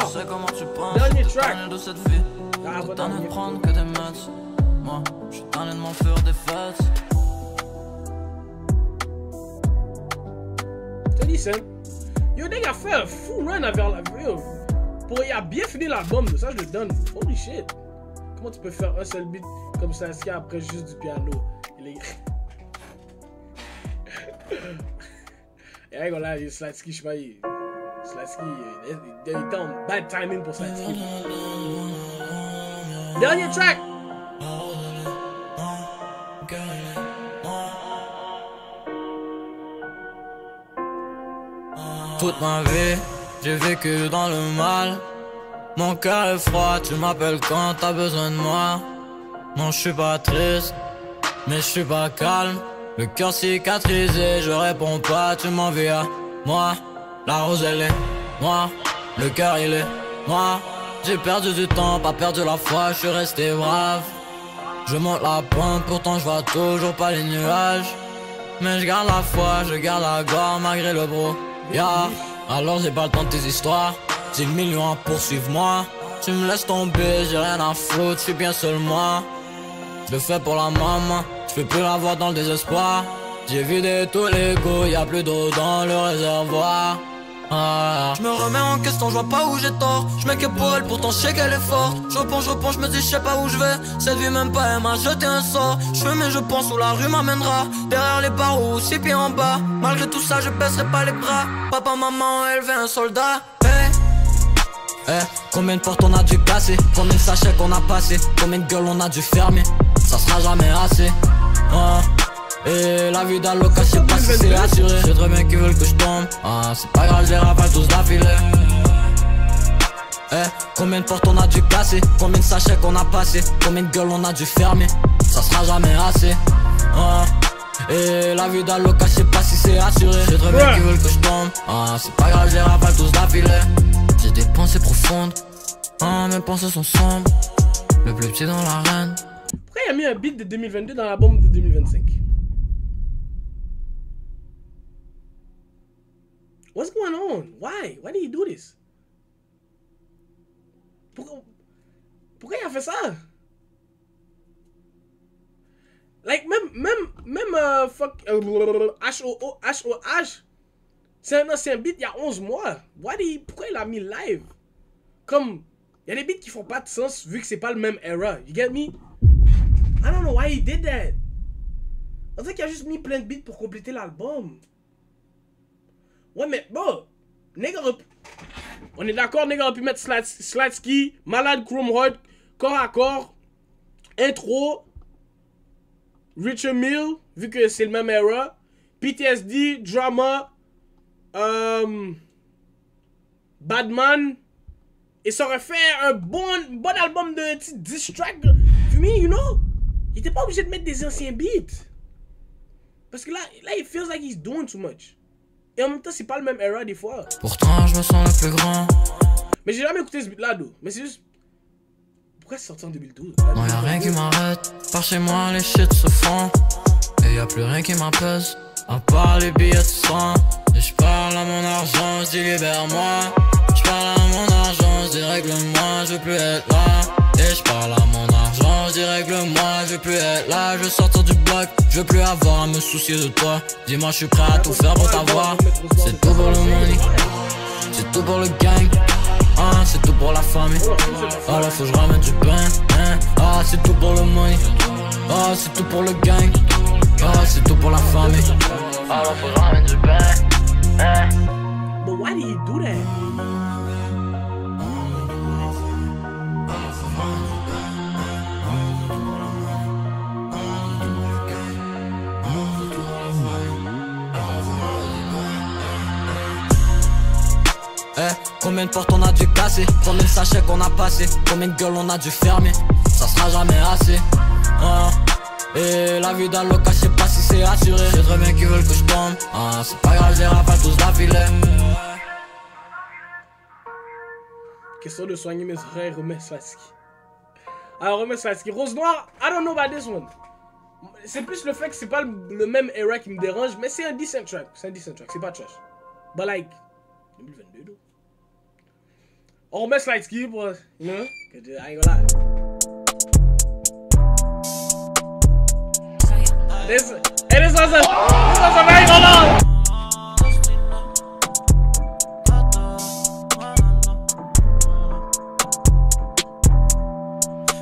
Speaker 2: sais comment tu penses, t'es tanné de cette vie. T'es tanné de prendre que des meds. Moi, je suis tanné de m'enfuir des fêtes.
Speaker 1: Je te dis ça. Yo, nigga a fait un fou run vers la vie. Il a bien fini l'album, ça je le donne. Holy shit. Comment tu peux faire un seul beat comme ça, est-ce qu'il y a après juste du piano? Il est... Et là, là, Slatsky, je sais pas, Slatsky, il était en bad timing pour Slatsky. Dernier track!
Speaker 2: Toute ma vie, j'ai vécu dans le mal. Mon cœur est froid, tu m'appelles quand t'as besoin de moi. Non, je suis pas triste, mais je suis pas calme. Le cœur cicatrisé, je réponds pas, tu m'envies à moi. La rose elle est noire, le cœur il est noir. J'ai perdu du temps, pas perdu la foi, je suis resté brave. Je monte la pente, pourtant je vois toujours pas les nuages. Mais je garde la foi, je garde la gloire malgré le brouillard. Alors j'ai pas le temps de tes histoires, 10 millions à poursuivre moi. Tu me laisses tomber, j'ai rien à foutre, je suis bien seul moi. Je le fais pour la maman, je peux plus la voir dans le désespoir. J'ai vidé tous les goûts, y'a plus d'eau dans le réservoir. Je me remets en question, je vois pas où j'ai tort. Je mets que pour elle, pourtant je sais qu'elle est forte. Je repense, je me dis je sais pas où je vais. Cette vie même pas, elle m'a jeté un sort. Je fais mais je pense où la rue m'amènera. Derrière les barreaux, 6 pieds en bas. Malgré tout ça, je baisserai pas les bras. Papa, maman ont élevé un soldat. Combien de portes on a dû casser, combien de sachets qu'on a passé, combien de gueules on a dû fermer, ça sera jamais assez. Et la vie d'Aloca, je sais pas si c'est assuré. J'ai très bien qu'ils veulent que je tombe. C'est pas grave, je les ravale tous d'affilée. Combien de portes on a dû casser, combien de sachets qu'on a passé, combien de gueules on a dû fermer, ça sera jamais assez. Et la vie d'Aloca, je sais pas si c'est assuré. J'ai très bien qu'ils veulent que je tombe. C'est pas grave, je les ravale tous d'affilée. J'ai des pensées profondes, mes pensées sont sombres. Le plus petit dans l'arène.
Speaker 1: Pourquoi il a mis un beat de 2022 dans l'album de 2025? What's going on? Why? Why did he do this? Pourquoi il a fait ça? Like, même fuck, H.O.H. C'est un ancien beat il y a 11 mois. Pourquoi il a mis live? Comme, il y a des beats qui font pas de sens vu que c'est pas le même era. You get me? I don't know why he did that. On dirait qu'il a juste mis plein de beats pour compléter l'album. Ouais, mais bon, nigga, On est d'accord, nigga, on peut mettre Slatsky, Malade Chrome Heart, corps à corps, intro, Richard Mill, vu que c'est le même era, PTSD, Drama, Badman, et ça aurait fait un bon album de diss track. For me, you know, il était pas obligé de mettre des anciens beats. Parce que là, il feels like he's doing too much. Et en même temps, c'est pas le même era des fois.
Speaker 2: Pourtant, je me sens le plus grand.
Speaker 1: Mais j'ai jamais écouté ce beat là, d'où. Mais c'est juste. Pourquoi c'est sorti en 2012?
Speaker 2: Non, y'a rien qui m'arrête. Par chez moi, les shit se font. Et y'a plus rien qui m'apaise. À part les billets de sang. Et j'parle à mon argent, j'dis libère-moi. J'parle à mon argent, j'dis règle-moi, je veux plus être là. Et j'parle à mon argent, j'dis règle-moi, je veux plus être là. Je veux sortir du bloc, je veux plus avoir à me soucier de toi. Dis-moi, je suis prêt à tout faire pour t'avoir. C'est tout pour le money, c'est tout pour le gang. Ah, c'est tout pour la famille. Ah là, faut que je ramène du pain, hein. Ah, c'est tout pour le money. Ah, c'est tout pour le gang. Ah, c'est tout pour la famille. Ah là, faut que je ramène du pain, hein.
Speaker 1: But why did he do that?
Speaker 2: Combien de portes on a dû casser, combien de sachets qu'on a passé, combien de gueules on a dû fermer, ça sera jamais assez. Et la vie d'Aloca, je sais pas si c'est assuré. Je sais très bien qu'ils veulent que je tombe. C'est pas grave, j'ai rafale tous d'affilée.
Speaker 1: Question de soigner mes oreilles, remets Slatsky. Alors remets Slatsky. Rose Noire, I don't know about this one. C'est plus le fait que c'est pas le même era qui me dérange, mais c'est un decent track. C'est un decent track, c'est pas trash. But like, 2022 though. On remet Slatsky pour, you know, que I ain't gonna lie. This was a very good one.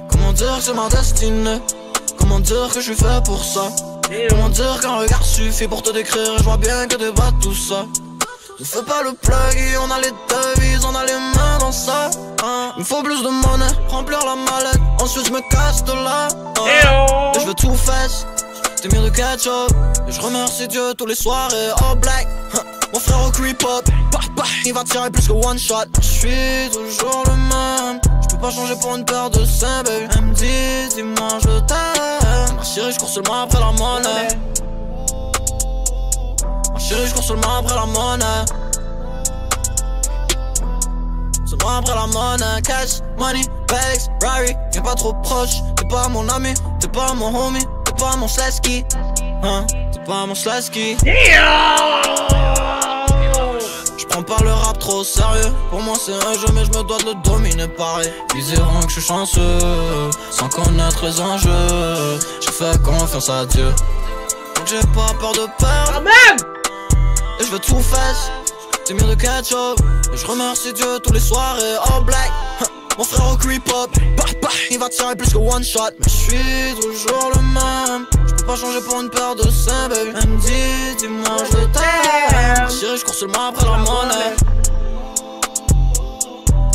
Speaker 2: Comment dire que c'est ma destinée? Comment dire que je suis fait pour ça? Comment dire qu'un regard suffit pour te décrire? Je vois bien que t'es pas tout ça. Ne fais pas le plug, on a les devises, on a les mains dans ça. Il me faut plus de monnaie, remplir la mallette, ensuite je me casse de là. Et je veux tout fesse, t'es mieux de ketchup. Et je remercie Dieu tous les soirées all black. Mon frère au creep up, il va tirer plus que one shot. Je suis toujours le même, je peux pas changer pour une paire de seins, baby. Elle me dit, dis-moi je t'aime. Ma chérie, je cours seulement après la monnaie. Ma chérie, je cours seulement après la monnaie. Seulement après la monnaie. Cash, money, bags, Rari. Viens pas trop proche, t'es pas mon ami, t'es pas mon homie, t'es pas mon Slatsky. T'es pas mon Slatsky. J'prends pas le rap trop au sérieux. Pour moi c'est un jeu mais je me dois de le dominer pareil. Ils diront que je suis chanceux, sans connaître les enjeux. J'ai fait confiance à Dieu, donc j'ai pas peur de perdre.
Speaker 1: Amen.
Speaker 2: Et je veux tout fesse, t'es mieux de ketchup. Et je remercie Dieu tous les soirées all black. Mon frère au creep up, il va tirer plus que one shot. Mais je suis toujours le même, je peux pas changer pour une paire de seins, baby. Elle me dit, dis-moi je t'aime. Ma chérie, je cours seulement après la monnaie.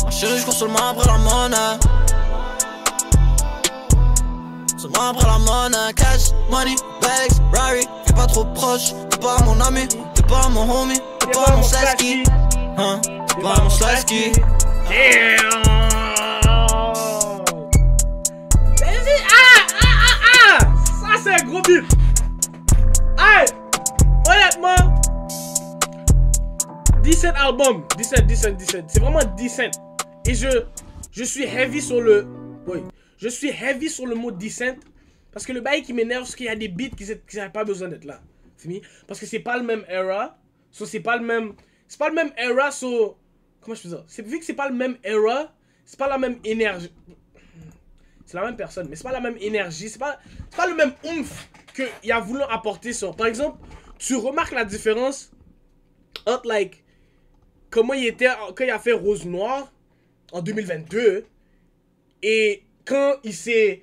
Speaker 2: Ma chérie, je cours seulement après la monnaie. Seulement après la monnaie. Cash, money, bags, Rari. Viens pas trop proche, t'es pas mon ami, t'es pas mon homie, t'es pas mon Slatsky. T'es pas mon Slatsky.
Speaker 1: Ça c'est un gros beat. Hey, honnêtement, decent album, decent. C'est vraiment decent. Et je suis heavy sur le, je suis heavy sur le mot decent parce que le bail qui m'énerve, c'est qu'il y a des beats qui n'avaient pas besoin d'être là. Fini. Parce que c'est pas le même era, so c'est pas le même era, so comment je fais ça? Vu que c'est pas le même era, c'est pas la même énergie. C'est la même personne, mais c'est pas la même énergie, c'est pas le même oomph qu'il a voulu apporter sur. Par exemple, tu remarques la différence entre like comment il était quand il a fait Rose Noire en 2022 et quand il s'est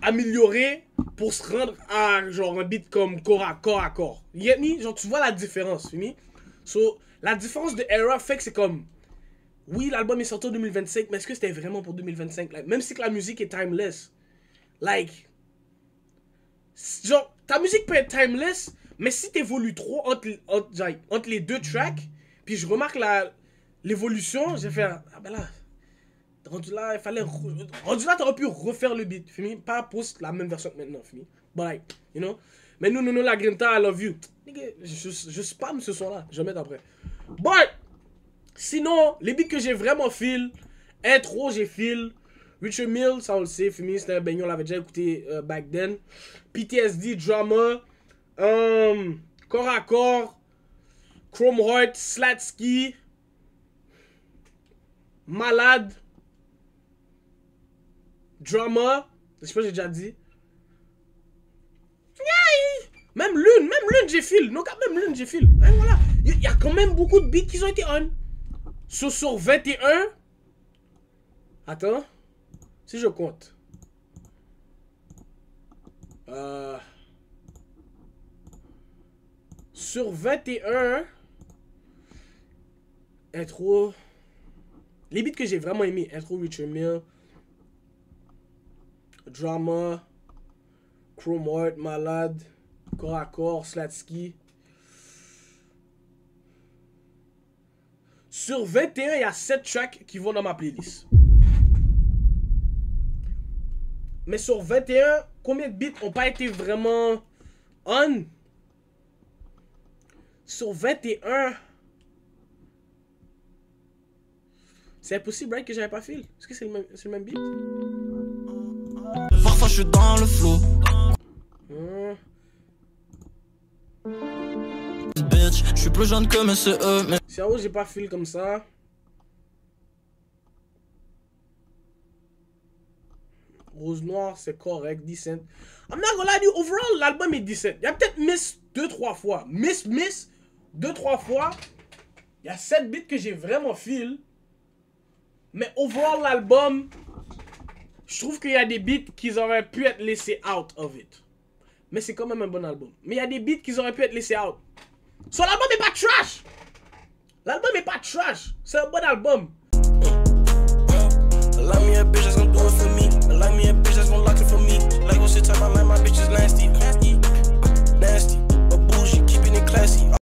Speaker 1: amélioré pour se rendre à genre un beat comme corps à corps. You get me? Genre tu vois la différence, fini? So la différence de era fait que c'est comme oui, l'album est sorti en 2025, mais est-ce que c'était vraiment pour 2025? Like, même si que la musique est timeless. Like, genre, ta musique peut être timeless, mais si t'évolues trop entre les deux tracks, puis je remarque l'évolution, j'ai fait, ah ben là, rendu là, il fallait, rendu là, t'aurais pu refaire le beat, fini, pas post la même version que maintenant, fini. But like, you know, mais nous, la Grinta, I love you. Nigga, je spam ce son-là, je vais mettre après. But, sinon, les beats que j'ai vraiment feel, intro, j'ai feel, Richard Mill, ça on le sait, fini, c'était un baignon, on l'avait déjà écouté back then. PTSD, Drama, Corps à Corps, Chrome Heart, Slatsky, Malade, Drama, je sais pas, j'ai déjà dit. Même Lune, j'ai feel. Non, même Lune, j'ai feel. Hein, voilà. Il y a quand même beaucoup de beats qui ont été on. Sur 21. Attends. Si je compte. Sur 21. Intro. Les beats que j'ai vraiment aimé. Intro Richard Mill. Drama. Chrome Heart, Malade. Corps à Corps, Slatsky. Sur 21, il y a 7 tracks qui vont dans ma playlist. Mais sur 21, combien de beats n'ont pas été vraiment on? Sur 21, c'est impossible, right, que j'avais pas feel. Est-ce que c'est le même beat?
Speaker 2: Parfois je suis dans le flow. Bitch, je suis plus jeune que monsieur mais...
Speaker 1: Si à vous j'ai pas feel comme ça. Rose Noire c'est correct, decent. I'm not gonna lie to you, overall l'album est decent. Il y a peut-être miss 2-3 fois. Miss 2-3 fois. Il y a 7 beats que j'ai vraiment feel. Mais overall l'album, je trouve qu'il y a des beats qui auraient pu être laissés out of it. Mais c'est quand même un bon album. Mais il y a des beats qui auraient pu être laissés out. So l'album est pas trash. L'album est pas trash. C'est un bon album.
Speaker 6: Like me a bitch that's gonna do it for me. Like me a bitch that's gonna lock it for me. Like, oh shit, time I like my bitch is nasty. Nasty. But bougie, keeping it classy.